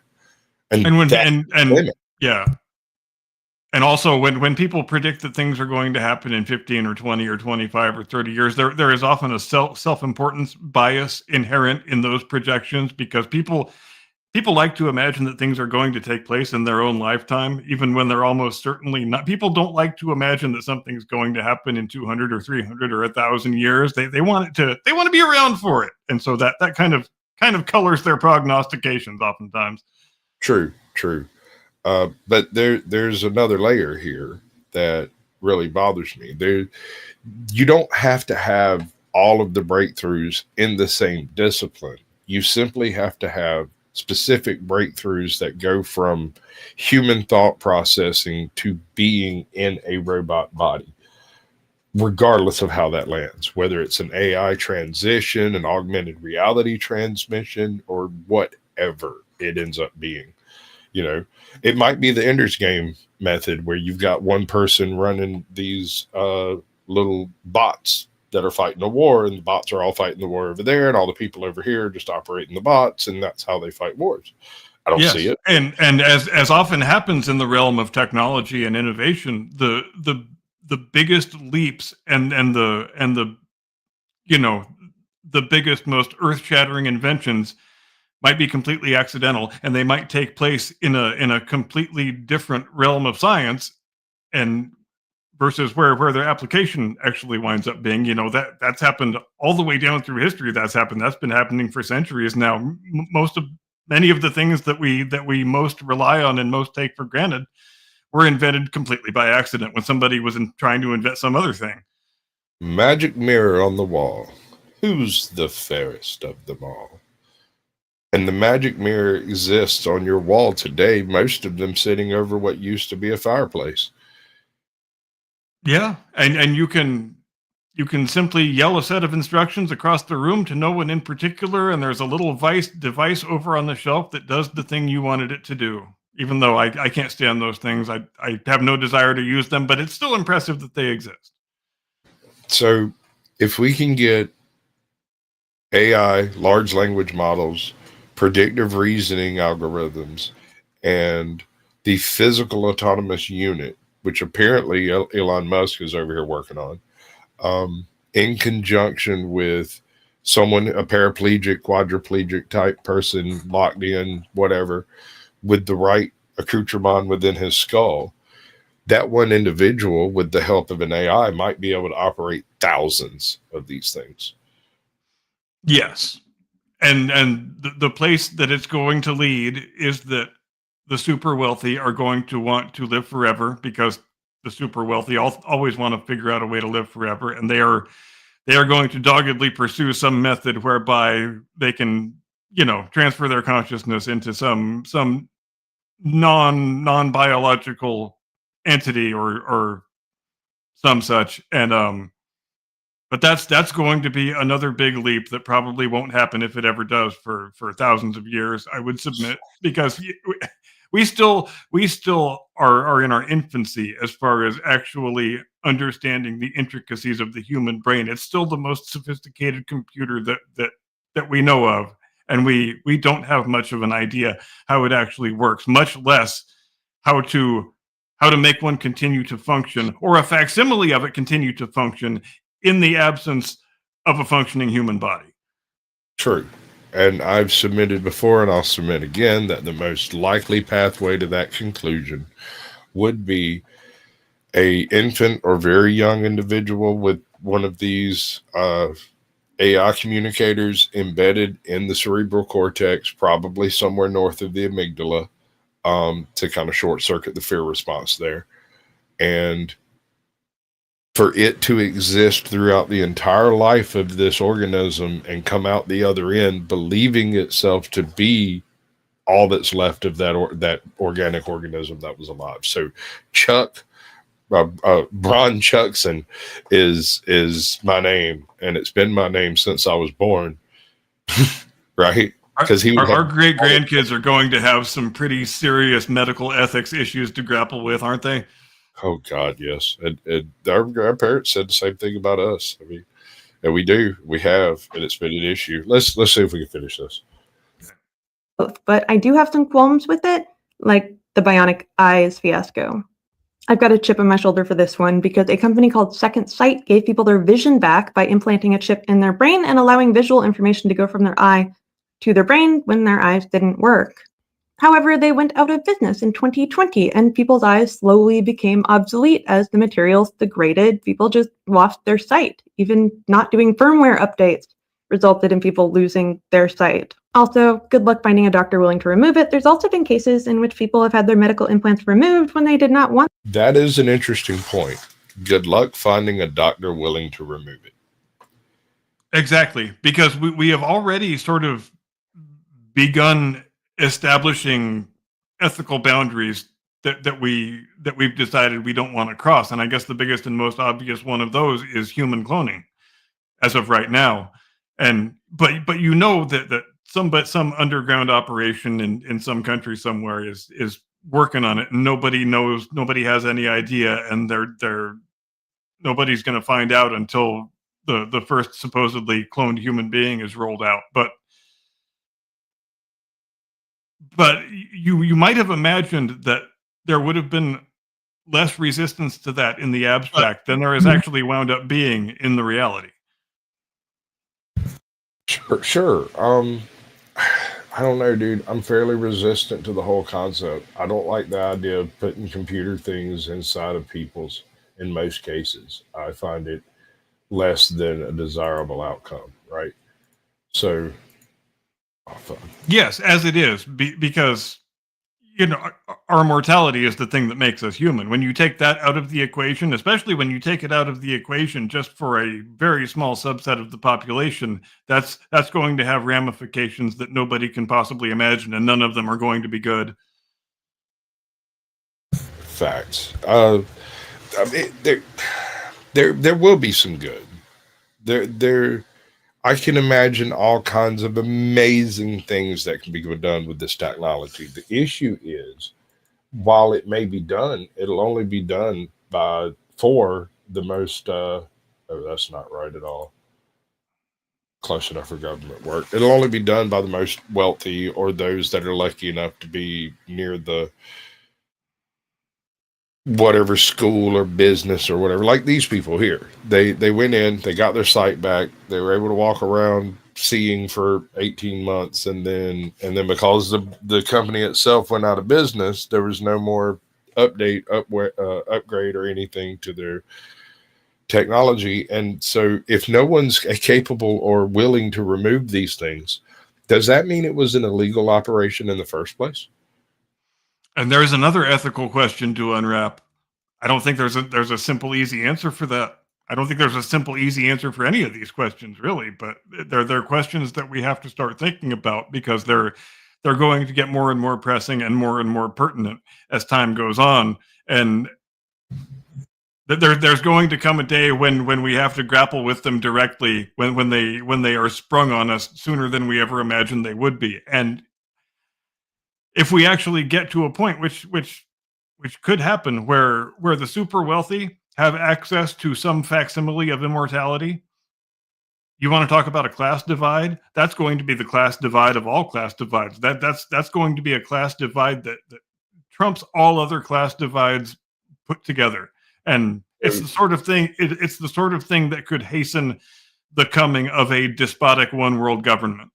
S2: And also when people predict that things are going to happen in 15 or 20 or 25 or 30 years, there is often a self-importance bias inherent in those projections, because people people like to imagine that things are going to take place in their own lifetime, even when they're almost certainly not. People don't like to imagine that something's going to happen in 200 or 300 or 1,000 years. They want to be around for it. And so that kind of colors their prognostications oftentimes.
S1: True. But there's another layer here that really bothers me. You don't have to have all of the breakthroughs in the same discipline. You simply have to have specific breakthroughs that go from human thought processing to being in a robot body, regardless of how that lands, whether it's an AI transition, an augmented reality transmission, or whatever it ends up being. It might be the Ender's Game method where you've got one person running these little bots that are fighting a war, and the bots are all fighting the war over there, and all the people over here are just operating the bots, and that's how they fight wars. I don't see it.
S2: And as often happens in the realm of technology and innovation, the biggest leaps and the biggest, most earth-shattering inventions might be completely accidental, and they might take place in a completely different realm of science, and versus where their application actually winds up being. That's happened all the way down through history. That's been happening for centuries now. Many of the things that we most rely on and most take for granted were invented completely by accident when somebody was trying to invent some other thing.
S1: Magic mirror on the wall. Who's the fairest of them all? And the magic mirror exists on your wall today, most of them sitting over what used to be a fireplace.
S2: Yeah, and you can simply yell a set of instructions across the room to no one in particular, and there's a little device over on the shelf that does the thing you wanted it to do. Even though I can't stand those things, I have no desire to use them, but it's still impressive that they exist.
S1: So if we can get AI, large language models, predictive reasoning algorithms, and the physical autonomous unit, which apparently Elon Musk is over here working on, in conjunction with someone, a paraplegic, quadriplegic type person, locked in, whatever, with the right accoutrement within his skull, that one individual, with the help of an AI, might be able to operate thousands of these things.
S2: Yes. And the place that it's going to lead is that the super wealthy are going to want to live forever, because the super wealthy always want to figure out a way to live forever, and they are going to doggedly pursue some method whereby they can, transfer their consciousness into some non-biological entity or some such. And but that's going to be another big leap that probably won't happen, if it ever does, for thousands of years, I would submit, because we still are in our infancy as far as actually understanding the intricacies of the human brain. It's still the most sophisticated computer that we know of, and we don't have much of an idea how it actually works, much less how to make one continue to function, or a facsimile of it continue to function, in the absence of a functioning human body.
S1: True. And I've submitted before, and I'll submit again, that the most likely pathway to that conclusion would be a infant or very young individual with one of these AI communicators embedded in the cerebral cortex, probably somewhere north of the amygdala, to kind of short circuit the fear response there. And for it to exist throughout the entire life of this organism and come out the other end believing itself to be all that's left of that organic organism that was alive. So Chuck, Bron Chuckson is my name, and it's been my name since I was born. Right? Because
S2: our great grandkids are going to have some pretty serious medical ethics issues to grapple with, aren't they?
S1: Oh God, yes. And our parents said the same thing about us. I mean, and we have, and it's been an issue. Let's see if we can finish this.
S4: But I do have some qualms with it, like the bionic eyes fiasco. I've got a chip on my shoulder for this one, because a company called Second Sight gave people their vision back by implanting a chip in their brain and allowing visual information to go from their eye to their brain when their eyes didn't work. However, they went out of business in 2020, and people's eyes slowly became obsolete as the materials degraded. People just lost their sight. Even not doing firmware updates resulted in people losing their sight. Also, good luck finding a doctor willing to remove it. There's also been cases in which people have had their medical implants removed when they did not want.
S1: That is an interesting point. Good luck finding a doctor willing to remove it.
S2: Exactly, because we have already sort of begun establishing ethical boundaries that we've decided we don't want to cross. And I guess the biggest and most obvious one of those is human cloning as of right now. And but you know that some underground operation in some country somewhere is working on it, and nobody knows, nobody has any idea, and they're nobody's going to find out until the first supposedly cloned human being is rolled out. But you might have imagined that there would have been less resistance to that in the abstract than there is actually wound up being in the reality.
S1: Sure. I don't know, dude. I'm fairly resistant to the whole concept. I don't like the idea of putting computer things inside of people's, in most cases. I find it less than a desirable outcome, right? So,
S2: yes, as it is, because our mortality is the thing that makes us human. When you take that out of the equation, especially when you take it out of the equation just for a very small subset of the population, that's going to have ramifications that nobody can possibly imagine, and none of them are going to be good.
S1: Facts. I mean, there will be some good. I can imagine all kinds of amazing things that can be done with this technology. The issue is, while it may be done, it'll only be done for the most. Oh, that's not right at all. Close enough for government work. It'll only be done by the most wealthy or those that are lucky enough to be near the whatever school or business or whatever, like these people here. They went in, they got their sight back, they were able to walk around seeing for 18 months, and then because the company itself went out of business, there was no more upgrade or anything to their technology. And so if no one's capable or willing to remove these things, does that mean it was an illegal operation in the first place?
S2: And there's another ethical question to unwrap. I don't think there's a simple, easy answer for that. I don't think there's a simple, easy answer for any of these questions, really. But they're questions that we have to start thinking about, because they're going to get more and more pressing and more pertinent as time goes on. And there's going to come a day when we have to grapple with them directly, when they are sprung on us sooner than we ever imagined they would be. And if we actually get to a point, which could happen, where the super wealthy have access to some facsimile of immortality, you want to talk about a class divide? That's going to be the class divide of all class divides. That's going to be a class divide that trumps all other class divides put together. And it's the sort of thing. It's the sort of thing that could hasten the coming of a despotic one world government.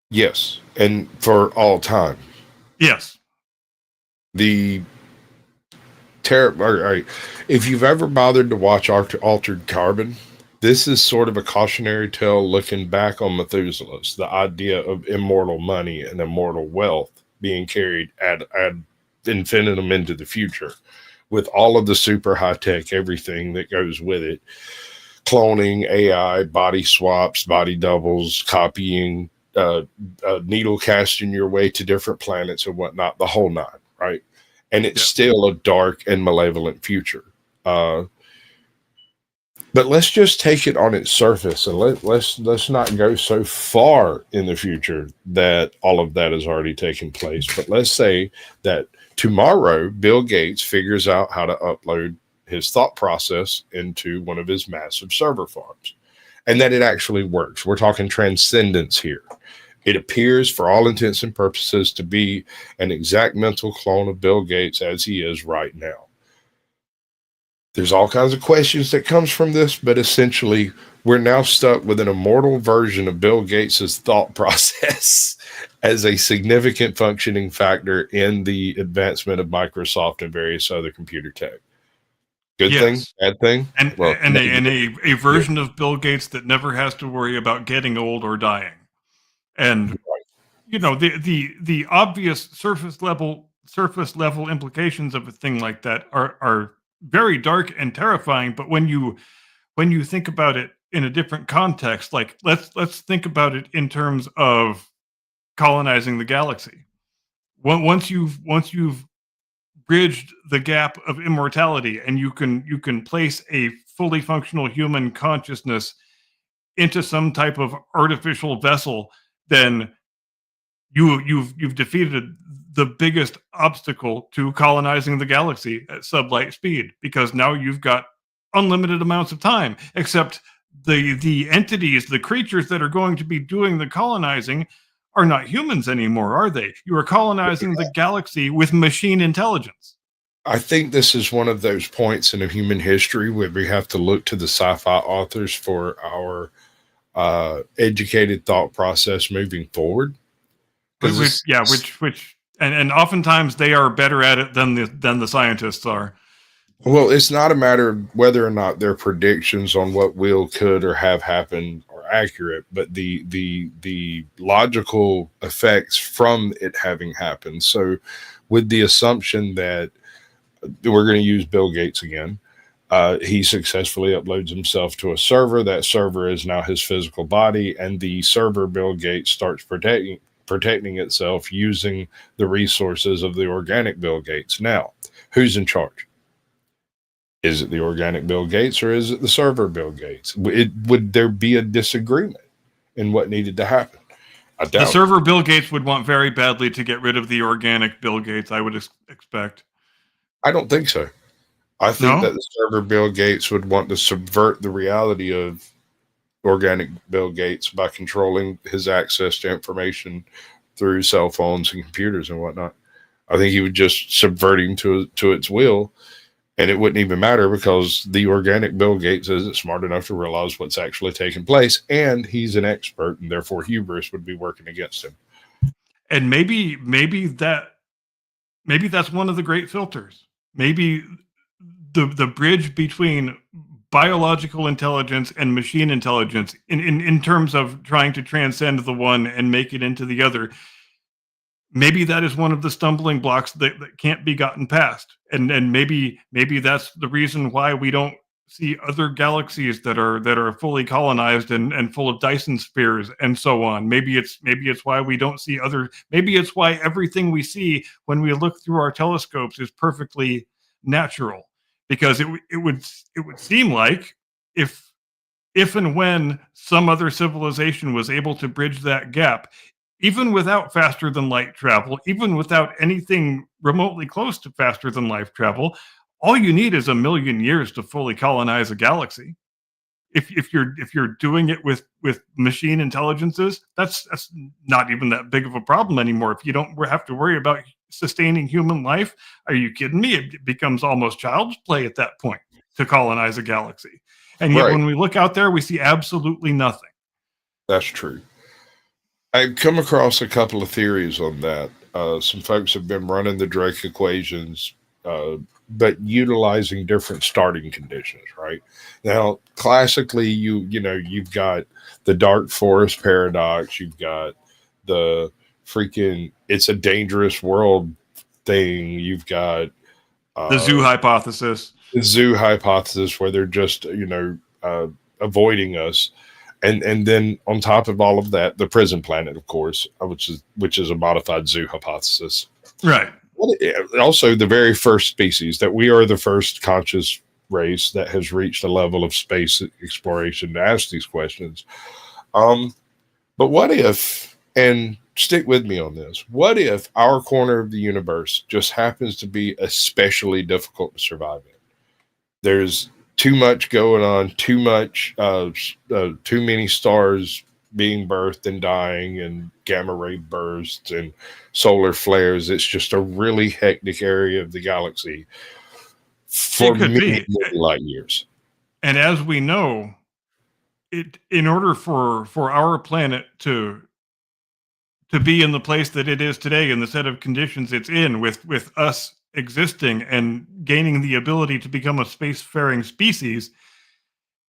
S1: Yes, and for all time.
S2: Yes.
S1: The terrible. Right. If you've ever bothered to watch Altered Carbon, this is sort of a cautionary tale looking back on Methuselah's, the idea of immortal money and immortal wealth being carried ad infinitum into the future, with all of the super high tech, everything that goes with it, cloning, AI, body swaps, body doubles, copying, needle casting your way to different planets and whatnot, the whole nine, right? And it's still a dark and malevolent future. But let's just take it on its surface, and let's not go so far in the future that all of that has already taken place. But let's say that tomorrow Bill Gates figures out how to upload his thought process into one of his massive server farms, and that it actually works. We're talking transcendence here. It appears, for all intents and purposes, to be an exact mental clone of Bill Gates as he is right now. There's all kinds of questions that comes from this, but essentially we're now stuck with an immortal version of Bill Gates's thought process as a significant functioning factor in the advancement of Microsoft and various other computer tech. Good thing,
S2: Yes.
S1: bad thing?
S2: And
S1: Well,
S2: a version of Bill Gates that never has to worry about getting old or dying. And you know, the obvious surface level implications of a thing like that are very dark and terrifying. But when you think about it in a different context, like let's think about it in terms of colonizing the galaxy. Once you've bridged the gap of immortality, and you can place a fully functional human consciousness into some type of artificial vessel, then you've defeated the biggest obstacle to colonizing the galaxy at sublight speed, because now you've got unlimited amounts of time. Except the entities, the creatures that are going to be doing the colonizing are not humans anymore, are they? You are colonizing the galaxy with machine intelligence.
S1: I think this is one of those points in human history where we have to look to the sci-fi authors for our educated thought process moving forward.
S2: And oftentimes they are better at it than the scientists are.
S1: Well, it's not a matter of whether or not their predictions on what will, could, or have happened are accurate, but the logical effects from it having happened. So, with the assumption that we're going to use Bill Gates again, he successfully uploads himself to a server. That server is now his physical body, and the server, Bill Gates, starts protecting itself using the resources of the organic Bill Gates. Now, who's in charge? Is it the organic Bill Gates, or is it the server Bill Gates? Would there be a disagreement in what needed to happen? I doubt
S2: the server Bill Gates would want very badly to get rid of the organic Bill Gates, I would expect.
S1: I don't think so. I think that the server Bill Gates would want to subvert the reality of organic Bill Gates by controlling his access to information through cell phones and computers and whatnot. I think he would just subvert him to its will, and it wouldn't even matter because the organic Bill Gates isn't smart enough to realize what's actually taking place, and he's an expert, and therefore hubris would be working against him.
S2: And maybe that's one of the great filters. Maybe the bridge between biological intelligence and machine intelligence in terms of trying to transcend the one and make it into the other. Maybe that is one of the stumbling blocks that can't be gotten past. And maybe that's the reason why we don't see other galaxies that are fully colonized and full of Dyson spheres and so on. Maybe it's why we don't see maybe it's why everything we see when we look through our telescopes is perfectly natural. Because it would seem like if and when some other civilization was able to bridge that gap, even without faster than light travel, even without anything remotely close to faster than light travel, all you need is 1 million years to fully colonize a galaxy. If you're doing it with machine intelligences, that's not even that big of a problem anymore. If you don't have to worry about sustaining human life, are you kidding me? It becomes almost child's play at that point to colonize a galaxy. And yet when we look out there, we see absolutely nothing.
S1: That's true. I've come across a couple of theories on that. Some folks have been running the Drake equations, but utilizing different starting conditions, right? Now, classically, you've got the dark forest paradox, you've got the freaking it's a dangerous world thing, you've got
S2: the zoo hypothesis.
S1: The zoo hypothesis where they're just, avoiding us. And then on top of all of that, the prison planet, of course, which is a modified zoo hypothesis.
S2: Right.
S1: Also, the very first species, that we are the first conscious race that has reached a level of space exploration to ask these questions. But what if, and stick with me on this, what if our corner of the universe just happens to be especially difficult to survive in? There's too much going on, too many stars being birthed and dying, and gamma ray bursts and solar flares. It's just a really hectic area of the galaxy. for
S2: It could
S1: many,
S2: be.
S1: many light years.
S2: And as we know, in order for our planet to be in the place that it is today, in the set of conditions it's in, with us existing and gaining the ability to become a spacefaring species,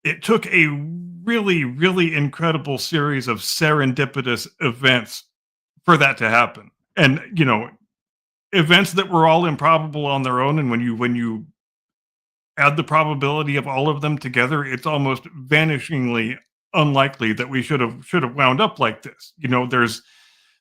S2: it took a really, really incredible series of serendipitous events for that to happen. And, events that were all improbable on their own. And when you add the probability of all of them together, it's almost vanishingly unlikely that we should have wound up like this.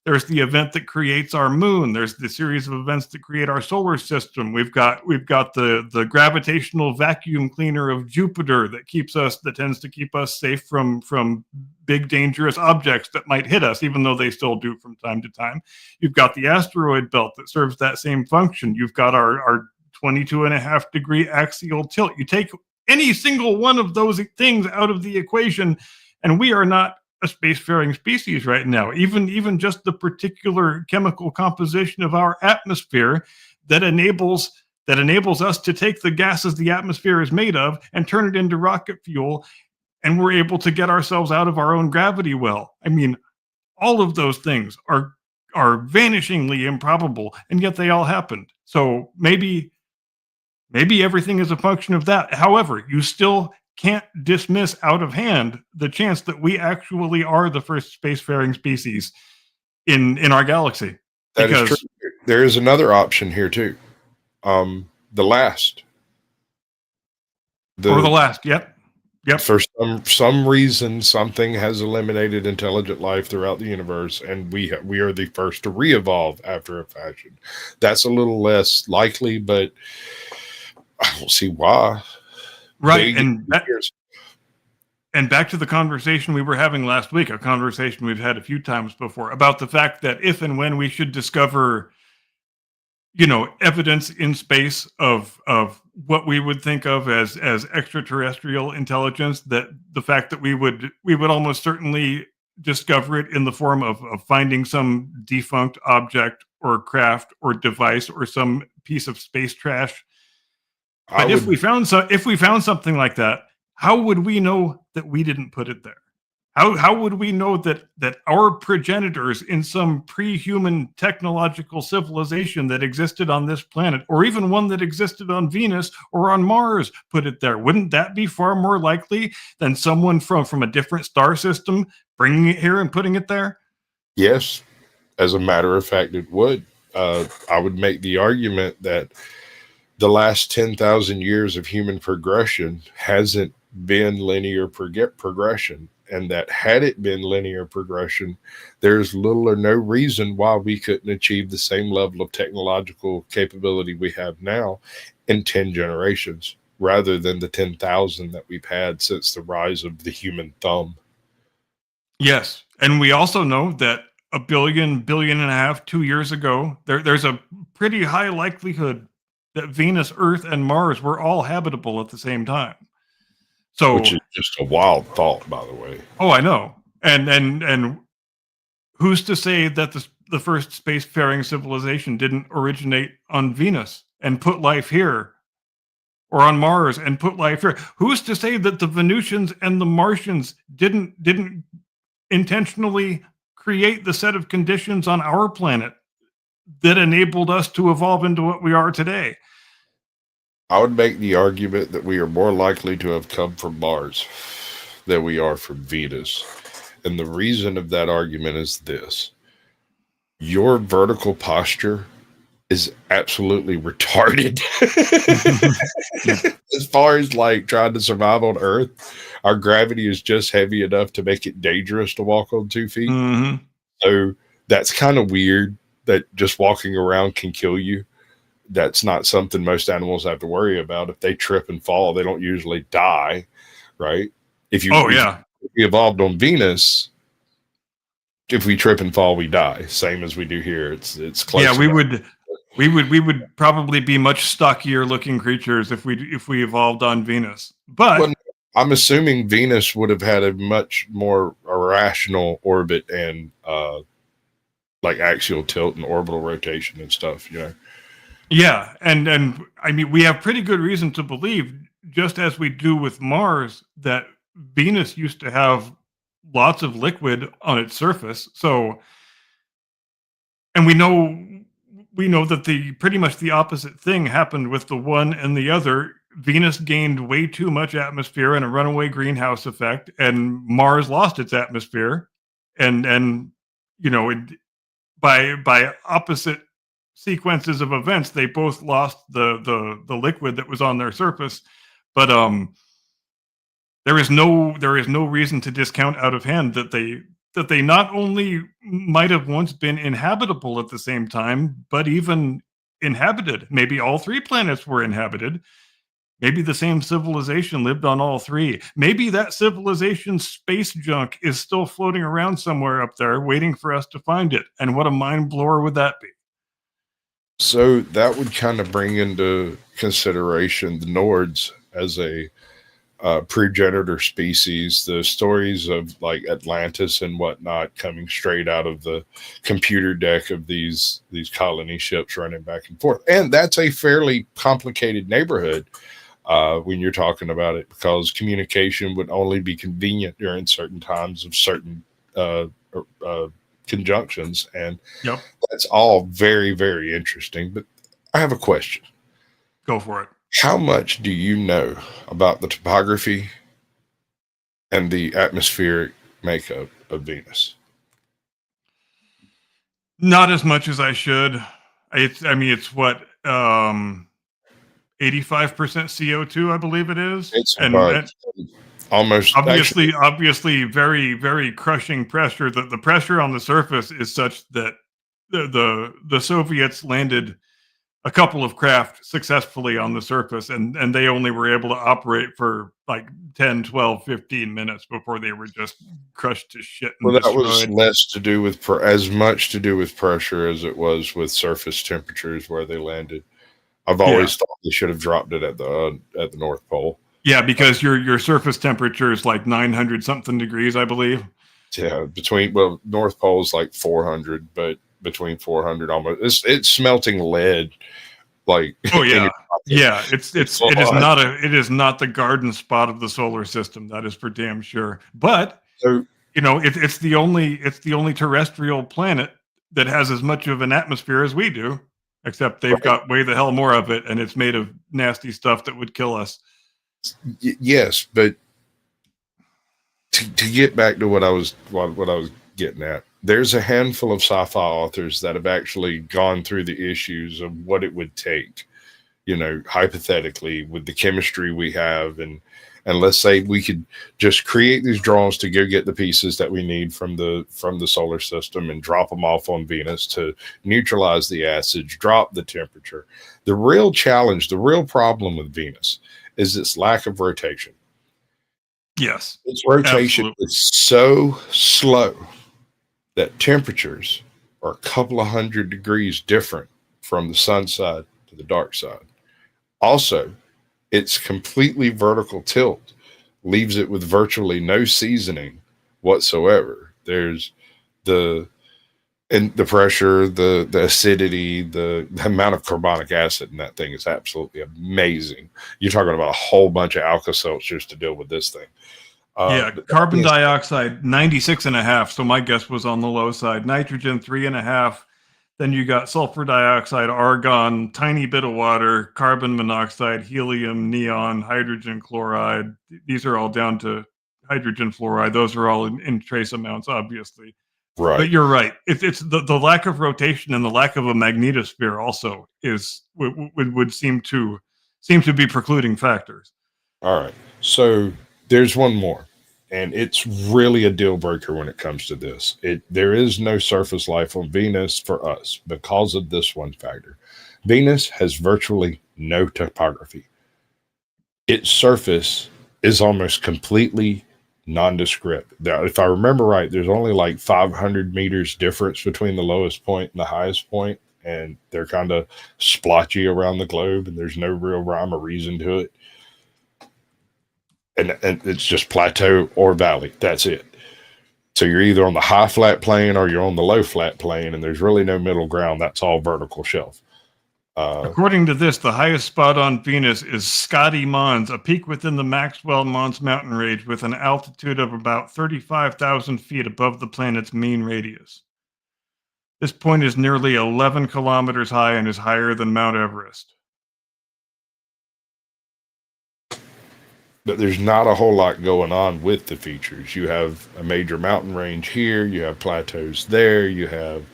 S2: There's the event that creates our moon. There's the series of events that create our solar system. We've got the gravitational vacuum cleaner of Jupiter that tends to keep us safe from big dangerous objects that might hit us, even though they still do from time to time. You've got the asteroid belt that serves that same function. You've got our 22.5-degree axial tilt. You take any single one of those things out of the equation, and we are not a spacefaring species right now. Even just the particular chemical composition of our atmosphere that enables us to take the gases the atmosphere is made of and turn it into rocket fuel, and we're able to get ourselves out of our own gravity well. I mean, all of those things are vanishingly improbable, and yet they all happened. So maybe everything is a function of that. However, you still can't dismiss out of hand the chance that we actually are the first spacefaring species in our galaxy.
S1: That is true. There is another option here too. The last. Yep. For some reason, something has eliminated intelligent life throughout the universe, and we are the first to re-evolve after a fashion. That's a little less likely, but I don't see why.
S2: Right, and back to the conversation we were having last week, a conversation we've had a few times before, about the fact that if and when we should discover, evidence in space of what we would think of as extraterrestrial intelligence, that the fact that we would almost certainly discover it in the form of finding some defunct object or craft or device or some piece of space trash. But if we found something like that, how would we know that we didn't put it there? How would we know that our progenitors in some pre-human technological civilization that existed on this planet, or even one that existed on Venus or on Mars, put it there? Wouldn't that be far more likely than someone from a different star system bringing it here and putting it there?
S1: Yes, as a matter of fact, it would. I would make the argument that the last 10,000 years of human progression hasn't been linear progression, and that had it been linear progression, there's little or no reason why we couldn't achieve the same level of technological capability we have now in 10 generations, rather than the 10,000 that we've had since the rise of the human thumb.
S2: Yes, and we also know that a billion and a half, 2 years ago, there's a pretty high likelihood that Venus, Earth, and Mars were all habitable at the same time. So,
S1: which is just a wild thought, by the way.
S2: Oh, I know. And who's to say that the first spacefaring civilization didn't originate on Venus and put life here, or on Mars and put life here? Who's to say that the Venusians and the Martians didn't intentionally create the set of conditions on our planet that enabled us to evolve into what we are today?
S1: I would make the argument that we are more likely to have come from Mars than we are from Venus. And the reason of that argument is this. Your vertical posture is absolutely retarded. As far as like trying to survive on Earth, our gravity is just heavy enough to make it dangerous to walk on 2 feet.
S2: Mm-hmm.
S1: So that's kind of weird that just walking around can kill you. That's not something most animals have to worry about. If they trip and fall, they don't usually die, right? If we evolved on Venus, if we trip and fall, we die. Same as we do here. It's close.
S2: Yeah, we would probably be much stockier looking creatures if we evolved on Venus. But
S1: I'm assuming Venus would have had a much more irrational orbit and like axial tilt and orbital rotation and stuff,
S2: Yeah, and I mean, we have pretty good reason to believe, just as we do with Mars, that Venus used to have lots of liquid on its surface. So, and we know that the pretty much the opposite thing happened with the one and the other. Venus gained way too much atmosphere and a runaway greenhouse effect, and Mars lost its atmosphere, and you know, by opposite sequences of events, they both lost the liquid that was on their surface. But there is no reason to discount out of hand that they not only might have once been inhabitable at the same time, but even inhabited. Maybe all three planets were inhabited. Maybe the same civilization lived on all three. Maybe that civilization's space junk is still floating around somewhere up there, waiting for us to find it. And what a mind blower would that be?
S1: So that would kind of bring into consideration the Nords as a progenitor species. The stories of like Atlantis and whatnot coming straight out of the computer deck of these colony ships running back and forth, and that's a fairly complicated neighborhood when you're talking about it, because communication would only be convenient during certain times of certain conjunctions, and
S2: Yep.
S1: that's all very, very interesting. But I have a question.
S2: Go for it.
S1: How much do you know about the topography and the atmospheric makeup of Venus?
S2: Not as much as I should. It's what 85% CO2, I believe it is.
S1: It's
S2: and
S1: almost
S2: obviously very, very crushing pressure. The pressure on the surface is such that the Soviets landed a couple of craft successfully on the surface, and they only were able to operate for like 10, 12, 15 minutes before they were just crushed to shit and
S1: well, that
S2: destroyed.
S1: was less to do with as much to do with pressure as it was with surface temperatures where they landed. I've always thought they should have dropped it at the North Pole.
S2: Yeah, because your surface temperature is like 900 something degrees, I believe.
S1: Yeah, North Pole is like 400, but between 400 almost, it's smelting lead. Like,
S2: oh yeah, yeah. It is not the garden spot of the solar system. That is for damn sure. But
S1: so,
S2: it's the only terrestrial planet that has as much of an atmosphere as we do, except they've got way the hell more of it, and it's made of nasty stuff that would kill us.
S1: Yes, but to get back to what I was getting at, there's a handful of sci-fi authors that have actually gone through the issues of what it would take, hypothetically, with the chemistry we have, and let's say we could just create these drones to go get the pieces that we need from the solar system and drop them off on Venus to neutralize the acids, drop the temperature. The real challenge, the real problem with Venus is its lack of rotation.
S2: Yes.
S1: Its rotation is so slow that temperatures are a couple of 100 degrees different from the sun side to the dark side. Also, its completely vertical tilt leaves it with virtually no seasoning whatsoever. There's the pressure, the acidity, the amount of carbonic acid in that thing is absolutely amazing. You're talking about a whole bunch of Alka-Seltzers to deal with this thing.
S2: Carbon dioxide 96.5. So my guess was on the low side. Nitrogen 3.5. Then you got sulfur dioxide, argon, tiny bit of water, carbon monoxide, helium, neon, hydrogen chloride. These are all down to hydrogen fluoride. Those are all in trace amounts, obviously.
S1: Right.
S2: But you're right. It's the lack of rotation and the lack of a magnetosphere also would seem to be precluding factors.
S1: All right. So there's one more, and it's really a deal breaker when it comes to this. There is no surface life on Venus for us because of this one factor. Venus has virtually no topography. Its surface is almost completely nondescript. If I remember right, there's only like 500 meters difference between the lowest point and the highest point, and they're kind of splotchy around the globe, and there's no real rhyme or reason to it. And it's just plateau or valley. That's it. So you're either on the high flat plane or you're on the low flat plane, and there's really no middle ground. That's all vertical shelf.
S2: According to this, the highest spot on Venus is Scotty Mons, a peak within the Maxwell Mons mountain range with an altitude of about 35,000 feet above the planet's mean radius. This point is nearly 11 kilometers high and is higher than Mount Everest.
S1: But there's not a whole lot going on with the features. You have a major mountain range here, you have plateaus there, you have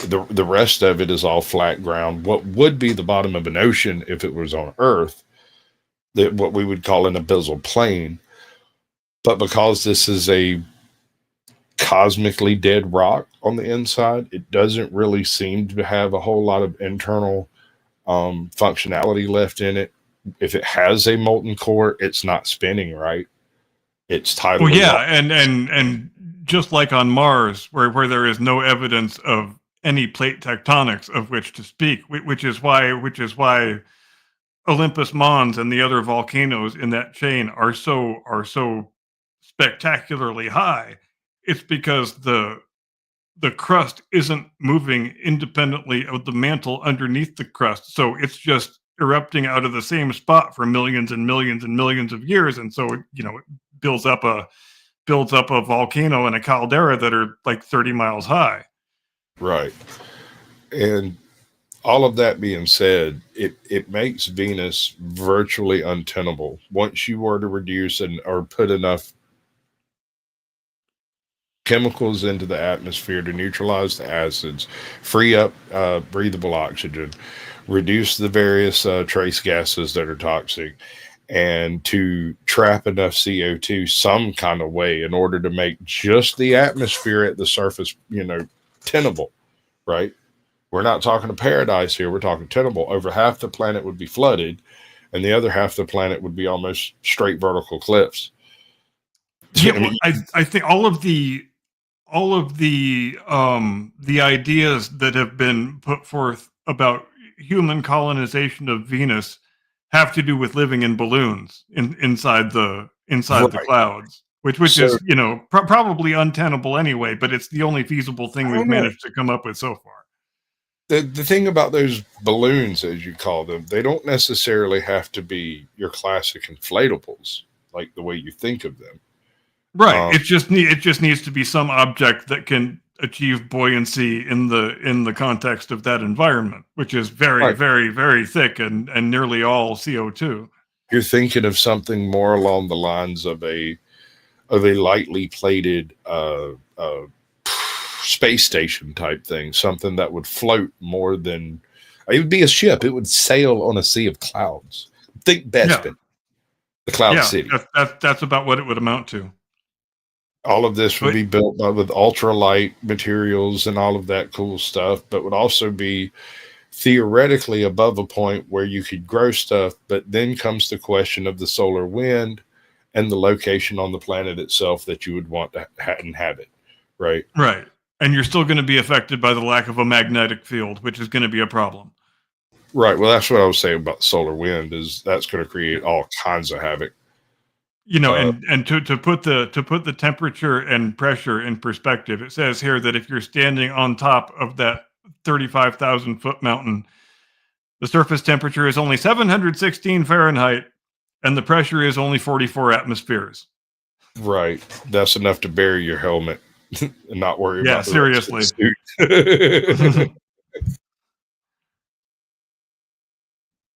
S1: the rest of it is all flat ground. What would be the bottom of an ocean if it was on Earth, that what we would call an abyssal plain. But because this is a cosmically dead rock on the inside, it doesn't really seem to have a whole lot of internal functionality left in it. If it has a molten core, it's not spinning right. It's tidal.
S2: Well, yeah, and just like on Mars, where there is no evidence of any plate tectonics of which to speak, which is why Olympus Mons and the other volcanoes in that chain are so spectacularly high. It's because the crust isn't moving independently of the mantle underneath the crust, so it's just erupting out of the same spot for millions and millions and millions of years, and so it builds up a volcano and a caldera that are like 30 miles high.
S1: Right. And all of that being said, it makes Venus virtually untenable once you were to reduce or put enough chemicals into the atmosphere to neutralize the acids, free up breathable oxygen, reduce the various trace gases that are toxic, and to trap enough CO2 some kind of way in order to make just the atmosphere at the surface, tenable, right? We're not talking a paradise here. We're talking tenable. Over half the planet would be flooded, and the other half of the planet would be almost straight vertical cliffs.
S2: Yeah, well, I think all of the ideas that have been put forth about human colonization of Venus have to do with living in balloons inside the clouds, which is probably untenable anyway, but it's the only feasible thing we've managed to come up with so far.
S1: The thing about those balloons, as you call them, they don't necessarily have to be your classic inflatables, like the way you think of them.
S2: Right. It just needs to be some object that can achieve buoyancy in the context of that environment, which is very, very, very thick and nearly all CO2.
S1: You're thinking of something more along the lines of a lightly plated space station type thing, something that would float more than it would be a ship. It would sail on a sea of clouds. Think Bespin, the Cloud City.
S2: That's about what it would amount to.
S1: All of this would be built with ultralight materials and all of that cool stuff, but would also be theoretically above a point where you could grow stuff. But then comes the question of the solar wind and the location on the planet itself that you would want to inhabit, right?
S2: Right. And you're still going to be affected by the lack of a magnetic field, which is going to be a problem.
S1: Right. Well, that's what I was saying about solar wind, is that's going to create all kinds of havoc.
S2: And to put the temperature and pressure in perspective, it says here that if you're standing on top of that 35,000 foot mountain, the surface temperature is only 716 Fahrenheit, and the pressure is only 44 atmospheres.
S1: Right. That's enough to bury your helmet and not worry about the
S2: seriously.
S1: rest of the suit.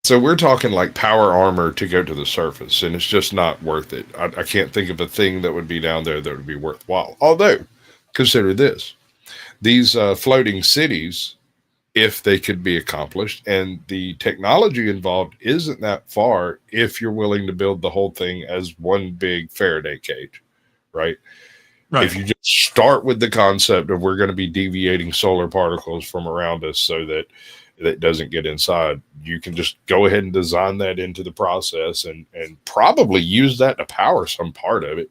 S1: So we're talking like power armor to go to the surface, and it's just not worth it. I can't think of a thing that would be down there that would be worthwhile. Although, consider this. These floating cities, if they could be accomplished, and the technology involved isn't that far if you're willing to build the whole thing as one big Faraday cage, right? Right. If you just start with the concept of we're going to be deviating solar particles from around us so that it doesn't get inside, you can just go ahead and design that into the process and probably use that to power some part of it.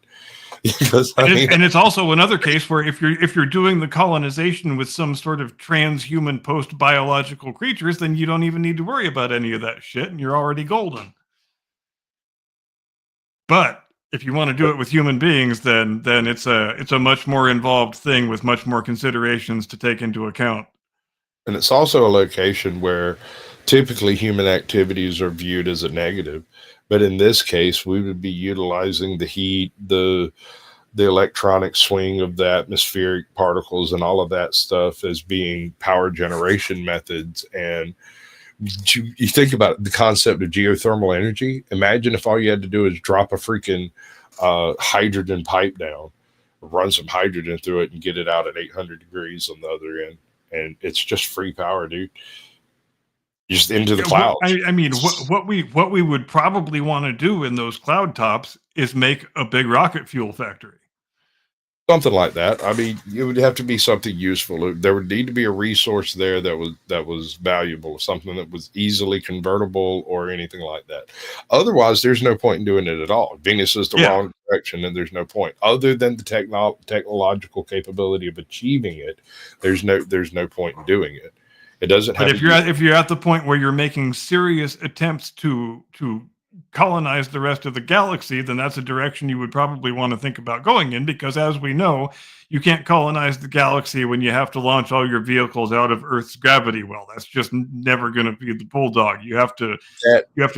S1: Because,
S2: and it's also another case where if you're doing the colonization with some sort of transhuman post-biological creatures, then you don't even need to worry about any of that shit, and you're already golden. But if you want to do it with human beings, then it's a much more involved thing with much more considerations to take into account.
S1: And it's also a location where Typically, human activities are viewed as a negative, but in this case, we would be utilizing the heat, the electronic swing of the atmospheric particles, and all of that stuff as being power generation methods. And you think about the concept of geothermal energy. Imagine if all you had to do is drop a freaking hydrogen pipe down, run some hydrogen through it, and get it out at 800 degrees on the other end. And it's just free power, dude. Just into the clouds.
S2: I mean, what we would probably want to do in those cloud tops is make a big rocket fuel factory.
S1: Something like that. I mean, it would have to be something useful. There would need to be a resource there that was valuable, something that was easily convertible or anything like that. Otherwise, there's no point in doing it at all. Venus is the wrong direction, and there's no point other than the technological capability of achieving it. There's no point in doing it. It doesn't have.
S2: But if you're at the point where you're making serious attempts to colonize the rest of the galaxy, then that's a direction you would probably want to think about going in, because as we know, you can't colonize the galaxy when you have to launch all your vehicles out of Earth's gravity well. That's just never going to be the bulldog. You have to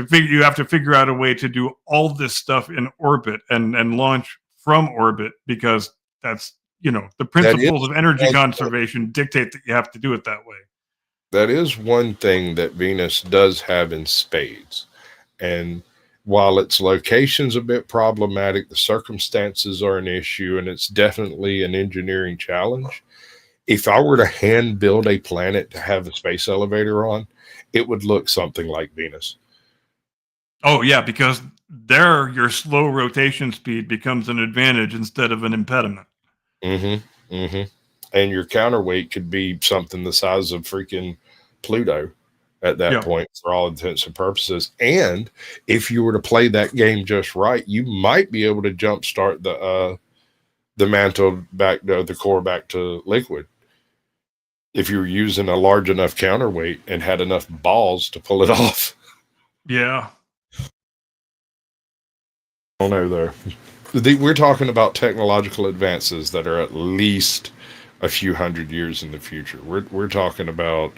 S2: figure out a way to do all this stuff in orbit and launch from orbit, because that's, the principles of energy conservation dictate that you have to do it that way.
S1: That is one thing that Venus does have in spades. And while its location's a bit problematic, the circumstances are an issue, and it's definitely an engineering challenge. If I were to hand build a planet to have a space elevator on, it would look something like Venus.
S2: Oh, yeah, because there your slow rotation speed becomes an advantage instead of an impediment.
S1: Mm-hmm. Mm-hmm. And your counterweight could be something the size of freaking Pluto at that point, for all intents and purposes. And if you were to play that game just right, you might be able to jumpstart the mantle back, the core back to liquid, if you were using a large enough counterweight and had enough balls to pull it off.
S2: Yeah.
S1: I don't know, though. We're talking about technological advances that are at least a few hundred years in the future. We're talking about,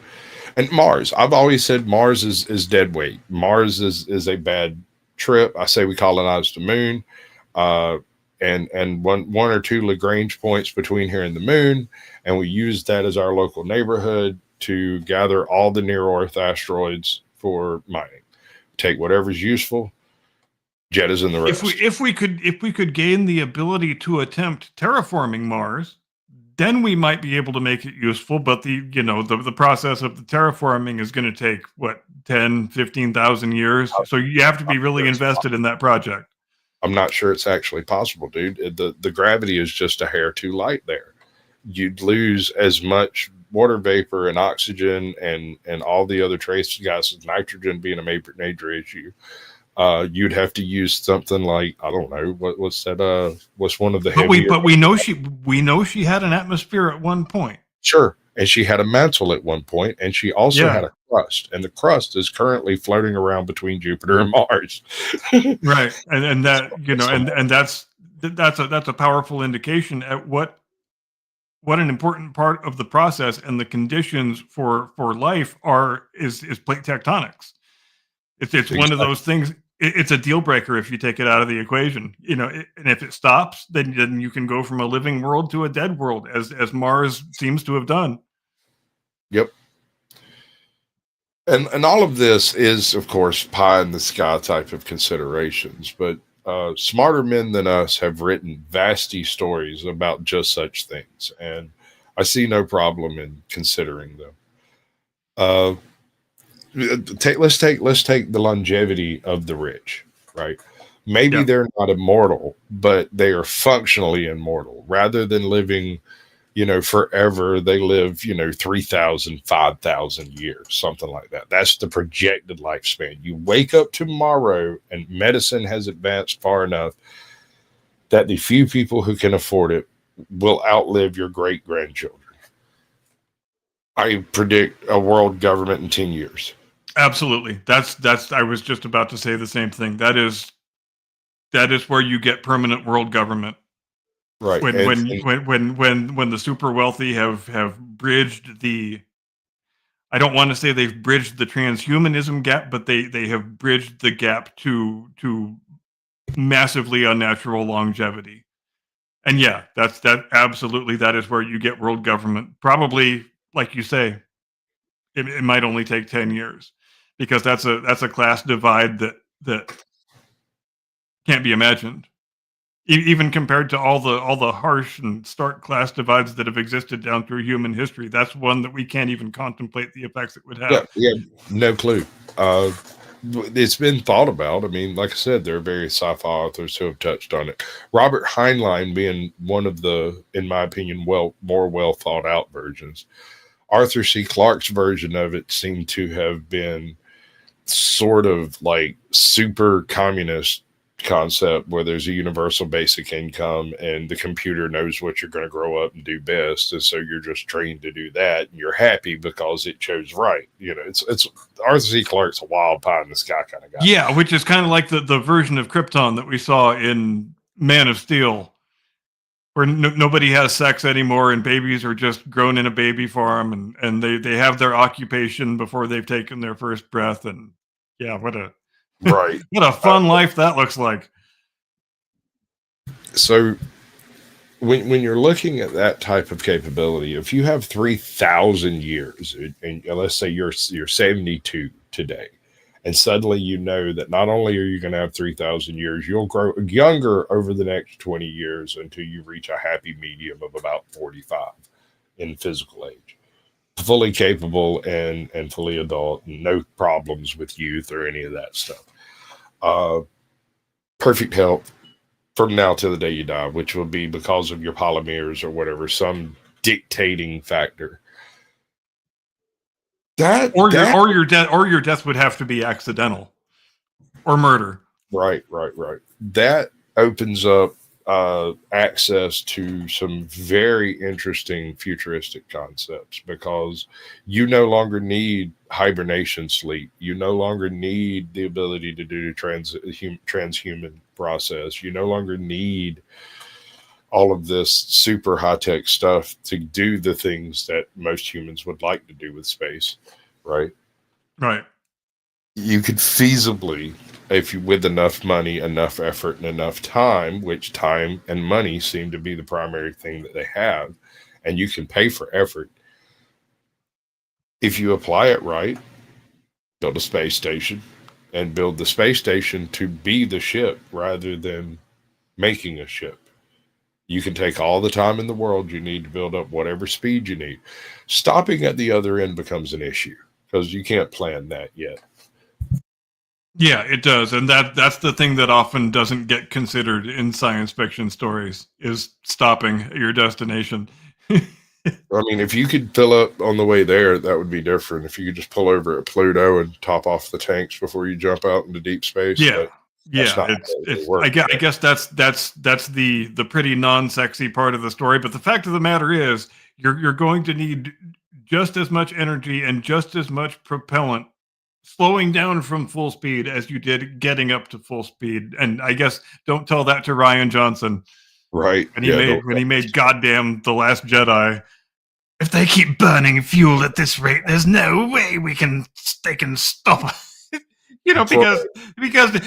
S1: and Mars. I've always said Mars is dead weight. Mars is a bad trip. I say we colonize the moon, and one or two Lagrange points between here and the moon, and we use that as our local neighborhood to gather all the near Earth asteroids for mining. Take whatever's useful, jettison the rest.
S2: If we could gain the ability to attempt terraforming Mars, then we might be able to make it useful. But the process of the terraforming is going to take 10,000-15,000 years. So you have to be really invested in that project.
S1: I'm not sure it's actually possible, dude. The gravity is just a hair too light there. You'd lose as much water vapor and oxygen and all the other trace gases, nitrogen being a major issue. You'd have to use something like, I don't know, what's that? What's one of the heavier?
S2: But we know she had an atmosphere at one point.
S1: Sure, and she had a mantle at one point, and she also had a crust, and the crust is currently floating around between Jupiter and Mars.
S2: Right, and that and that's a powerful indication at what an important part of the process and the conditions for life is plate tectonics. It's one of those things. It's a deal breaker if you take it out of the equation, and if it stops, then you can go from a living world to a dead world, as Mars seems to have done.
S1: Yep. And all of this is, of course, pie in the sky type of considerations, but smarter men than us have written vasty stories about just such things, and I see no problem in considering them. Let's take the longevity of the rich, right? Maybe they're not immortal, but they are functionally immortal. Rather than living, forever, they live, 3,000, 5,000 years, something like that. That's the projected lifespan. You wake up tomorrow and medicine has advanced far enough that the few people who can afford it will outlive your great-grandchildren. I predict a world government in 10 years.
S2: Absolutely. That's I was just about to say the same thing. That is where you get permanent world government.
S1: Right.
S2: When the super wealthy have bridged the I don't want to say they've bridged the transhumanism gap, but they have bridged the gap to massively unnatural longevity. And yeah, that absolutely, that is where you get world government. Probably, like you say, it might only take 10 years, because that's a class divide that can't be imagined. Even compared to all the harsh and stark class divides that have existed down through human history, that's one that we can't even contemplate the effects it would have.
S1: Yeah, no clue. It's been thought about. I mean, like I said, there are various sci-fi authors who have touched on it. Robert Heinlein being one of the, in my opinion, more well thought out versions. Arthur C. Clarke's version of it seemed to have been sort of like super communist concept, where there's a universal basic income and the computer knows what you're going to grow up and do best, and so you're just trained to do that, and you're happy because it chose right. It's Arthur C. Clarke's a wild pie in the sky kind of guy.
S2: Yeah, which is kind of like the version of Krypton that we saw in Man of Steel, where nobody has sex anymore and babies are just grown in a baby farm, and they have their occupation before they've taken their first breath. And yeah, what a
S1: Right.
S2: what a fun life that looks like.
S1: So when you're looking at that type of capability, if you have 3,000 years, and let's say you're 72 today, and suddenly you know that not only are you going to have 3,000 years, you'll grow younger over the next 20 years until you reach a happy medium of about 45 in physical age, fully capable and fully adult, and no problems with youth or any of that stuff. Perfect health from now to the day you die, which will be because of your polymeres or whatever, some dictating factor.
S2: Your death would have to be accidental or murder.
S1: Right. That opens up access to some very interesting futuristic concepts, because you no longer need hibernation sleep. You no longer need the ability to do transhuman process. You no longer need all of this super high-tech stuff to do the things that most humans would like to do with space, right?
S2: Right.
S1: You could feasibly, if you, with enough money, enough effort, and enough time, which time and money seem to be the primary thing that they have, and you can pay for effort. If you apply it right, build a space station, and build the space station to be the ship rather than making a ship. You can take all the time in the world you need to build up whatever speed you need. Stopping at the other end becomes an issue, because you can't plan that yet.
S2: Yeah, it does. And that's the thing that often doesn't get considered in science fiction stories, is stopping at your destination.
S1: I mean, if you could fill up on the way there, that would be different. If you could just pull over at Pluto and top off the tanks before you jump out into deep space.
S2: Yeah. I guess that's the pretty non-sexy part of the story. But the fact of the matter is, you're going to need just as much energy and just as much propellant slowing down from full speed as you did getting up to full speed. And I guess don't tell that to Rian Johnson.
S1: Right.
S2: When he made goddamn The Last Jedi. If they keep burning fuel at this rate, there's no way they can stop us. Because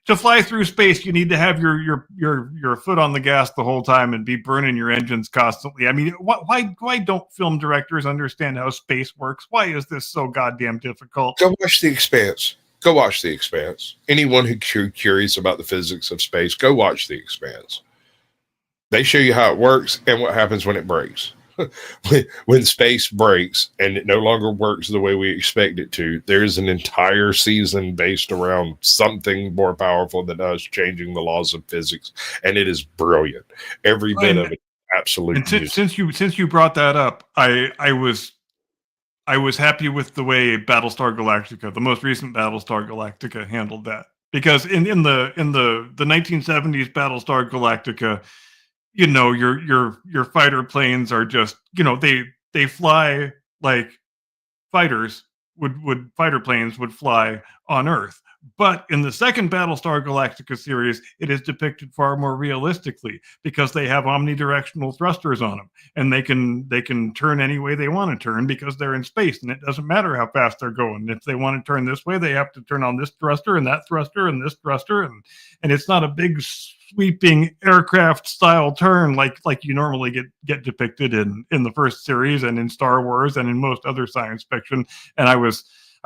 S2: to fly through space, you need to have your foot on the gas the whole time and be burning your engines constantly. I mean, why don't film directors understand how space works? Why is this so goddamn difficult?
S1: Go watch The Expanse. Go watch The Expanse. Anyone who's curious about the physics of space, go watch The Expanse. They show you how it works and what happens when it breaks. When space breaks and it no longer works the way we expect it to, there's an entire season based around something more powerful than us changing the laws of physics, and it is brilliant. Every bit of it, absolutely.
S2: Since you brought that up, I was happy with the way Battlestar Galactica, the most recent Battlestar Galactica, handled that, because in the 1970s Battlestar Galactica, your fighter planes are just, they fly like fighter planes would fly on Earth. But in the second Battlestar Galactica series, it is depicted far more realistically because they have omnidirectional thrusters on them, and they can turn any way they want to turn because they're in space, and it doesn't matter how fast they're going. If they want to turn this way, they have to turn on this thruster and that thruster and this thruster, and it's not a big sweeping aircraft style turn like you normally get depicted in the first series and in Star Wars and in most other science fiction. And I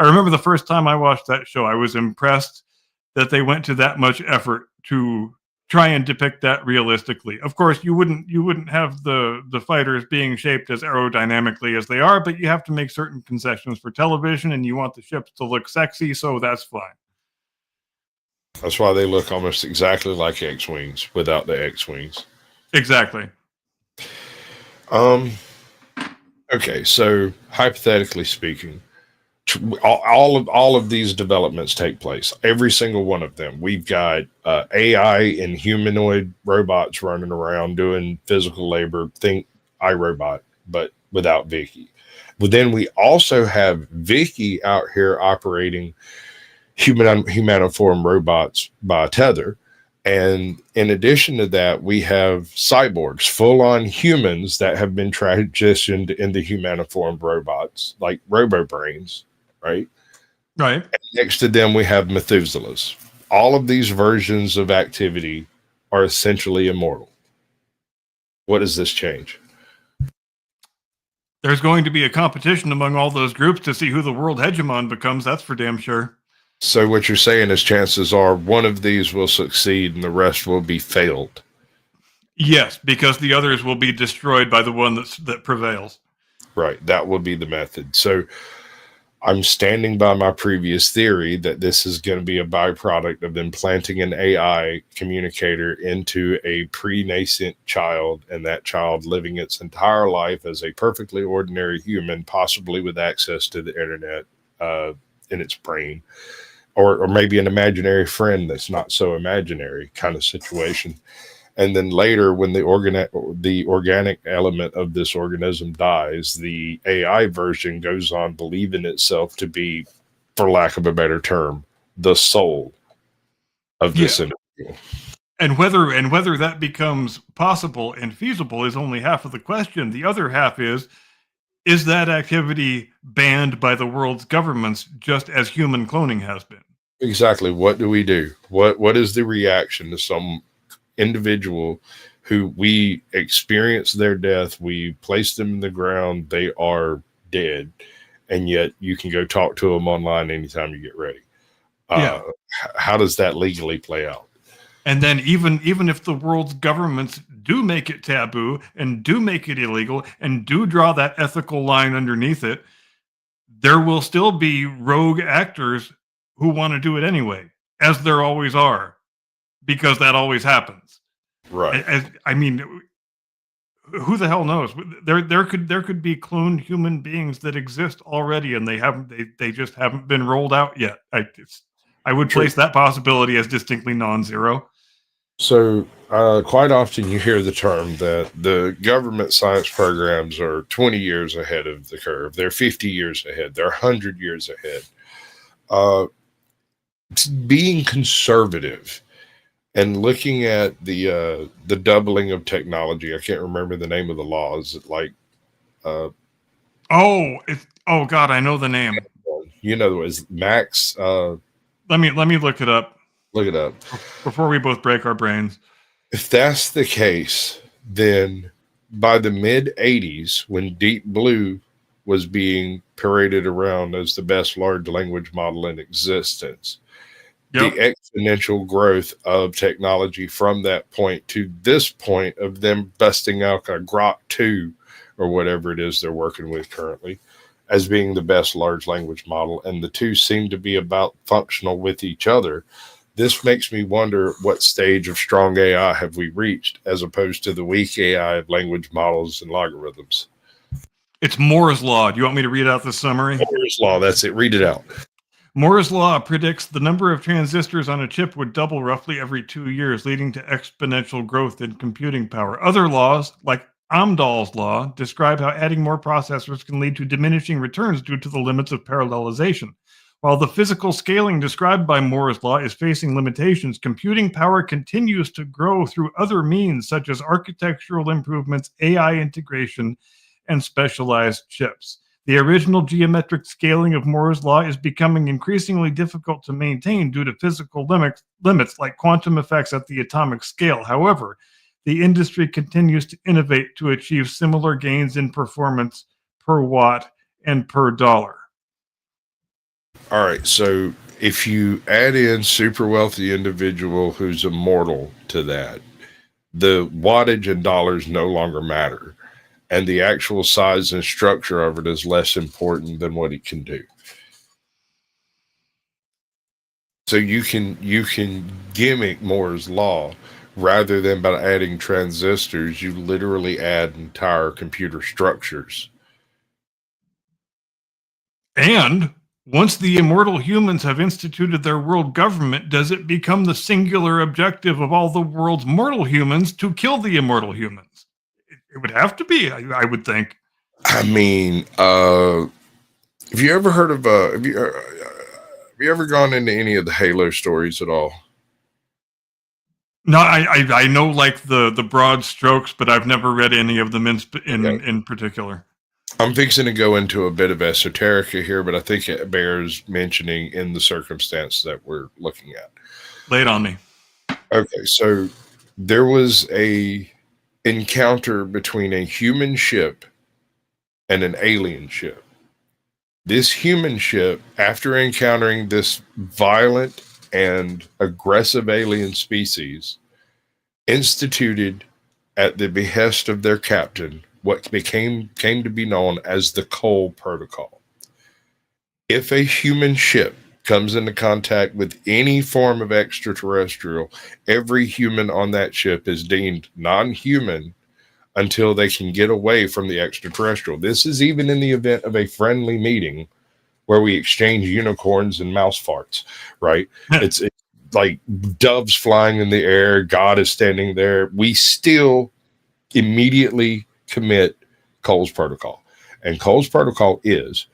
S2: remember the first time I watched that show, I was impressed that they went to that much effort to try and depict that realistically. Of course, you wouldn't have the fighters being shaped as aerodynamically as they are, but you have to make certain concessions for television, and you want the ships to look sexy, so that's fine.
S1: That's why they look almost exactly like X-Wings without the X-Wings.
S2: Exactly.
S1: Okay, so hypothetically speaking, all of these developments take place. Every single one of them. We've got AI and humanoid robots running around doing physical labor. Think iRobot, but without Vicky. But then we also have Vicky out here operating humaniform robots by tether. And in addition to that, we have cyborgs, full-on humans that have been transitioned into humaniform robots, like robo-brains, right?
S2: Right.
S1: And next to them, we have Methuselahs. All of these versions of activity are essentially immortal. What does this change?
S2: There's going to be a competition among all those groups to see who the world hegemon becomes. That's for damn sure.
S1: So what you're saying is chances are one of these will succeed and the rest will be failed.
S2: Yes, because the others will be destroyed by the one that prevails.
S1: Right. That will be the method. So I'm standing by my previous theory that this is going to be a byproduct of them planting an AI communicator into a pre-nascent child, and that child living its entire life as a perfectly ordinary human, possibly with access to the internet in its brain. Or maybe an imaginary friend that's not so imaginary kind of situation. And then later, when the organic element of this organism dies, the AI version goes on believing itself to be, for lack of a better term, the soul of this individual.
S2: And whether that becomes possible and feasible is only half of the question. The other half is that activity banned by the world's governments just as human cloning has been?
S1: Exactly. What do we do? What is the reaction to some individual who we experience their death, we place them in the ground, they are dead, and yet you can go talk to them online anytime you get ready? How does that legally play out?
S2: And then even if the world's governments do make it taboo and do make it illegal and do draw that ethical line underneath it, there will still be rogue actors who want to do it anyway, as there always are, because that always happens.
S1: Right.
S2: I mean, who the hell knows? There could be cloned human beings that exist already, and they just haven't been rolled out yet. I would place that possibility as distinctly non-zero.
S1: So quite often you hear the term that the government science programs are 20 years ahead of the curve. They're 50 years ahead. They're 100 years ahead. Being conservative and looking at the doubling of technology. I can't remember the name of the law. Is it like
S2: oh God, I know the name.
S1: You know, it was Max.
S2: Let me look it up.
S1: Look it up
S2: before we both break our brains.
S1: If that's the case, then by the mid 80s, when Deep Blue was being paraded around as the best large language model in existence, the exponential growth of technology from that point to this point of them busting out a Grok 2 or whatever it is they're working with currently as being the best large language model, and the two seem to be about functional with each other. This makes me wonder what stage of strong AI have we reached as opposed to the weak AI of language models and logarithms.
S2: It's Moore's Law. Do you want me to read out the summary?
S1: Moore's Law, that's it. Read it out.
S2: Moore's Law predicts the number of transistors on a chip would double roughly every 2 years, leading to exponential growth in computing power. Other laws, like Amdahl's law, describe how adding more processors can lead to diminishing returns due to the limits of parallelization. While the physical scaling described by Moore's law is facing limitations, computing power continues to grow through other means such as architectural improvements, AI integration, and specialized chips. The original geometric scaling of Moore's law is becoming increasingly difficult to maintain due to physical limits like quantum effects at the atomic scale. However, the industry continues to innovate to achieve similar gains in performance per watt and per dollar.
S1: All right, so if you add in super wealthy individual who's immortal to that, the wattage and dollars no longer matter, and the actual size and structure of it is less important than what it can do. So you can gimmick Moore's law rather than by adding transistors. You literally add entire computer structures.
S2: And once the immortal humans have instituted their world government, does it become the singular objective of all the world's mortal humans to kill the immortal humans? It would have to be, I would think.
S1: I mean, have you ever heard of have you ever gone into any of the Halo stories at all?
S2: No, I know like the broad strokes, but I've never read any of them in particular.
S1: I'm fixing to go into a bit of esoterica here, but I think it bears mentioning in the circumstance that we're looking at.
S2: Lay it on me.
S1: Okay, so there was a encounter between a human ship and an alien ship. This human ship, after encountering this violent and aggressive alien species, instituted at the behest of their captain what came to be known as the Cole Protocol. If a human ship comes into contact with any form of extraterrestrial, every human on that ship is deemed non-human until they can get away from the extraterrestrial. This is even in the event of a friendly meeting where we exchange unicorns and mouse farts, right? It's like doves flying in the air. God is standing there. We still immediately commit Cole's Protocol. And Cole's Protocol is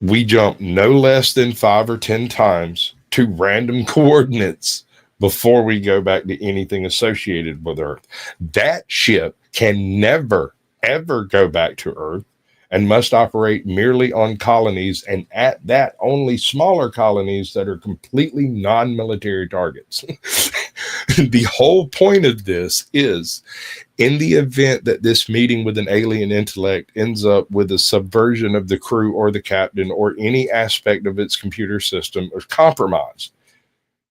S1: we jump no less than 5 or 10 times to random coordinates before we go back to anything associated with Earth. That ship can never, ever go back to Earth and must operate merely on colonies, and at that, only smaller colonies that are completely non-military targets. The whole point of this is, in the event that this meeting with an alien intellect ends up with a subversion of the crew or the captain or any aspect of its computer system or compromised,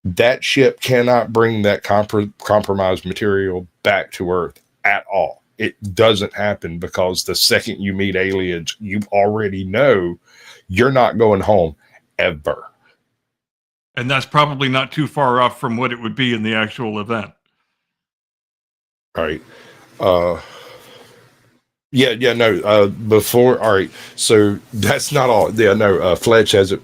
S1: that ship cannot bring that compromised material back to Earth at all. It doesn't happen, because the second you meet aliens, you already know you're not going home ever.
S2: And that's probably not too far off from what it would be in the actual event.
S1: Right. Before, all right. So that's not all. Yeah, no, Fletch has a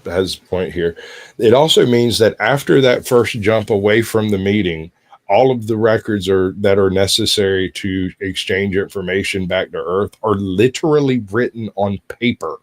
S1: point here. It also means that after that first jump away from the meeting, all of the records that are necessary to exchange information back to Earth are literally written on paper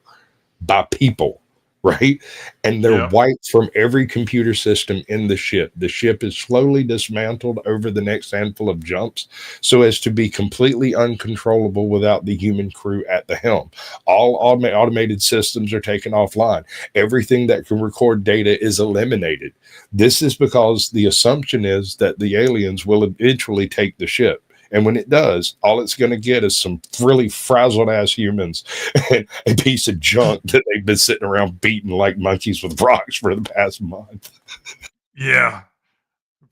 S1: by people, right? And they're wiped from every computer system in the ship. The ship is slowly dismantled over the next handful of jumps so as to be completely uncontrollable without the human crew at the helm. All automated systems are taken offline. Everything that can record data is eliminated. This is because the assumption is that the aliens will eventually take the ship. And when it does, all it's going to get is some really frazzled ass humans and a piece of junk that they've been sitting around beating like monkeys with rocks for the past month.
S2: Yeah.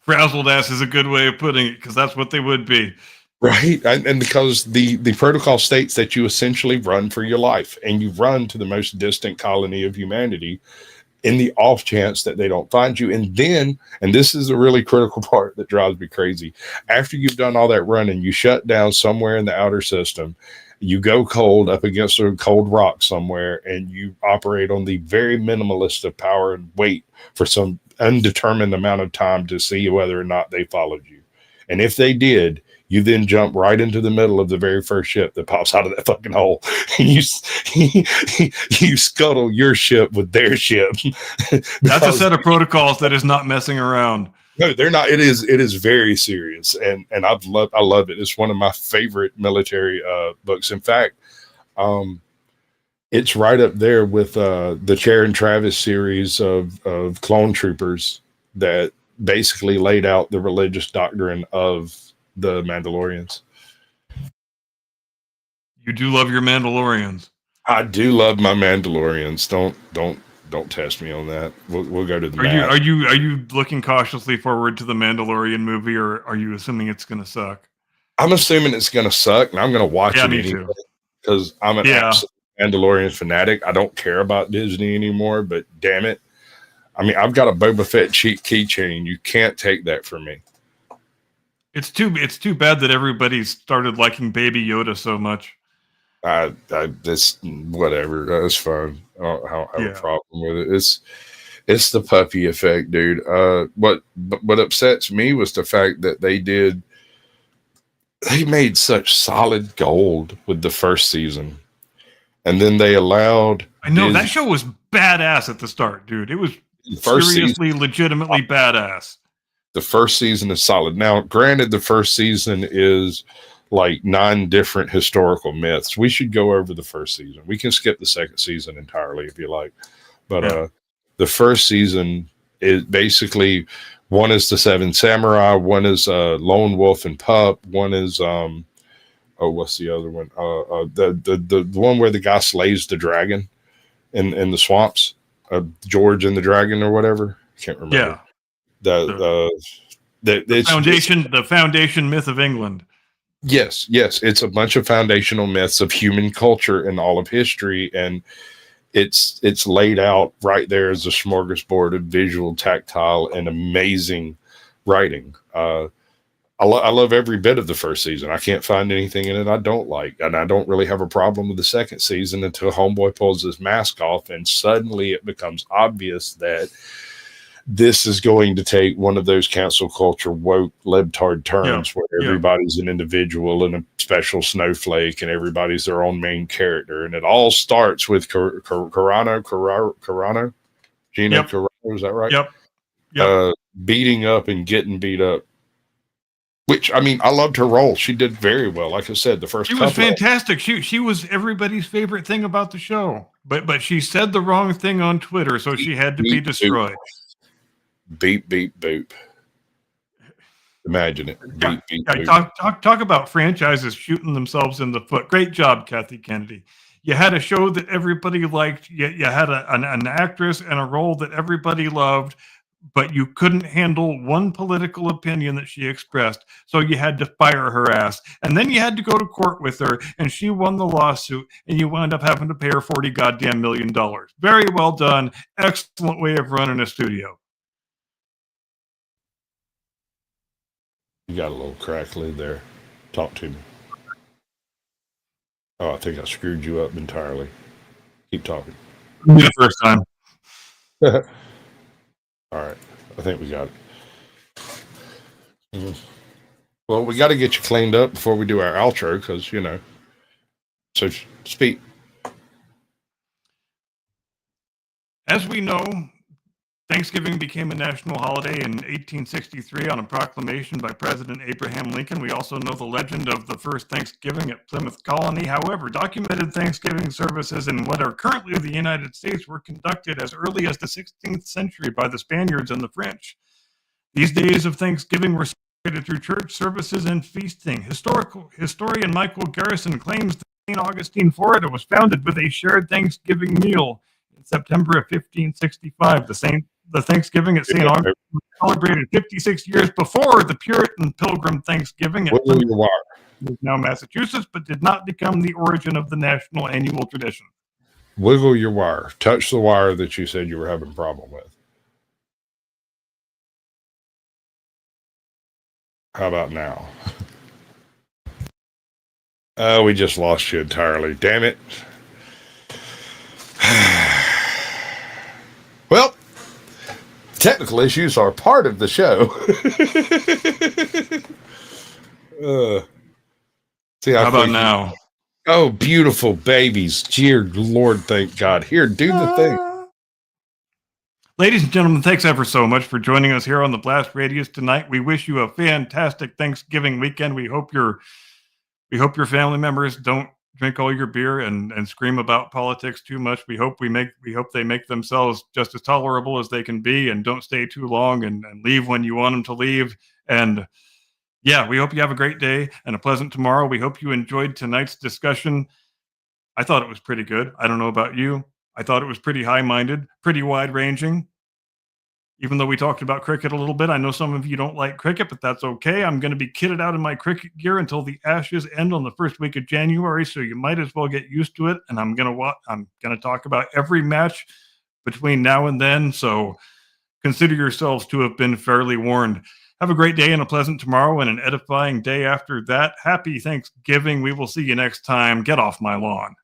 S2: Frazzled ass is a good way of putting it, because that's what they would be.
S1: Right. And because the protocol states that you essentially run for your life, and you run to the most distant colony of humanity in the off chance that they don't find you. And then, and this is the really critical part that drives me crazy, after you've done all that running, you shut down somewhere in the outer system, you go cold up against a cold rock somewhere, and you operate on the very minimalist of power and wait for some undetermined amount of time to see whether or not they followed you. And if they did, You then jump right into the middle of the very first ship that pops out of that fucking hole. you scuttle your ship with their ship.
S2: That's a set of protocols that is not messing around.
S1: No, they're not. It is very serious, and I love it. It's one of my favorite military books. In fact, it's right up there with the Chair and Travis series of clone troopers that basically laid out the religious doctrine of the Mandalorians.
S2: You do love your Mandalorians.
S1: I do love my Mandalorians. Don't test me on that. We'll go to the match.
S2: Are you looking cautiously forward to the Mandalorian movie, or are you assuming it's going to suck?
S1: I'm assuming it's going to suck, and I'm going to watch it anyway because I'm an absolute Mandalorian fanatic. I don't care about Disney anymore, but damn it. I mean, I've got a Boba Fett keychain. You can't take that from me.
S2: It's too bad that everybody started liking Baby Yoda so much.
S1: This whatever. That's fun. I don't have a problem with it. It's the puppy effect, dude. What upsets me was the fact that they made such solid gold with the first season, and then they allowed.
S2: I know that show was badass at the start, dude. It was seriously, legitimately badass.
S1: The first season is solid. Now, granted, the first season is like 9 different historical myths. We should go over the first season. We can skip the second season entirely if you like. But the first season is basically, one is the 7 Samurai, one is Lone Wolf and Pup, one is what's the other one? The one where the guy slays the dragon in the swamps, George and the Dragon or whatever. I can't remember. Yeah.
S2: The foundation myth of England.
S1: Yes, it's a bunch of foundational myths of human culture and all of history, and it's laid out right there as a smorgasbord of visual, tactile, and amazing writing. I love every bit of the first season. I can't find anything in it I don't like, and I don't really have a problem with the second season until Homeboy pulls his mask off, and suddenly it becomes obvious that this is going to take one of those cancel culture woke libtard turns where everybody's an individual and a special snowflake and everybody's their own main character. And it all starts with Carano, Gina Carano, is that right?
S2: Yep.
S1: Beating up and getting beat up. Which, I mean, I loved her role. She did very well. Like I said,
S2: she was fantastic. She was everybody's favorite thing about the show. But she said the wrong thing on Twitter, so she had to be destroyed.
S1: Beep, beep, boop. Imagine it. Beep, beep,
S2: boop. Talk about franchises shooting themselves in the foot. Great job, Kathy Kennedy. You had a show that everybody liked. You had an actress and a role that everybody loved, but you couldn't handle one political opinion that she expressed, so you had to fire her ass. And then you had to go to court with her, and she won the lawsuit, and you wound up having to pay her $40 million. Very well done. Excellent way of running a studio.
S1: You got a little crackly there. Talk to me. Oh, I think I screwed you up entirely. Keep talking.
S2: The first time.
S1: All right. I think we got it. Mm-hmm. Well, we got to get you cleaned up before we do our outro because, so speak.
S2: As we know, Thanksgiving became a national holiday in 1863 on a proclamation by President Abraham Lincoln. We also know the legend of the first Thanksgiving at Plymouth Colony. However, documented Thanksgiving services in what are currently the United States were conducted as early as the 16th century by the Spaniards and the French. These days of Thanksgiving were celebrated through church services and feasting. Historian Michael Garrison claims that St. Augustine, Florida was founded with a shared Thanksgiving meal in September of 1565. The Thanksgiving at St. Augustine was celebrated 56 years before the Puritan Pilgrim Thanksgiving at now Massachusetts, but did not become the origin of the national annual tradition.
S1: Wiggle your wire. Touch the wire that you said you were having a problem with. How about now? Oh, we just lost you entirely. Damn it. Well, technical issues are part of the show. See
S2: How about
S1: quick
S2: now?
S1: Oh, beautiful babies. Dear Lord, thank God. Here, do the thing.
S2: Ladies and gentlemen, thanks ever so much for joining us here on the Blast Radius tonight. We wish you a fantastic Thanksgiving weekend. We hope your family members don't drink all your beer and scream about politics too much. We hope they make themselves just as tolerable as they can be and don't stay too long and leave when you want them to leave. And yeah, we hope you have a great day and a pleasant tomorrow. We hope you enjoyed tonight's discussion. I thought it was pretty good. I don't know about you. I thought it was pretty high-minded, pretty wide-ranging. Even though we talked about cricket a little bit, I know some of you don't like cricket, but that's okay. I'm going to be kitted out in my cricket gear until the Ashes end on the first week of January, so you might as well get used to it. And I'm going to talk about every match between now and then, so consider yourselves to have been fairly warned. Have a great day and a pleasant tomorrow and an edifying day after that. Happy Thanksgiving. We will see you next time. Get off my lawn.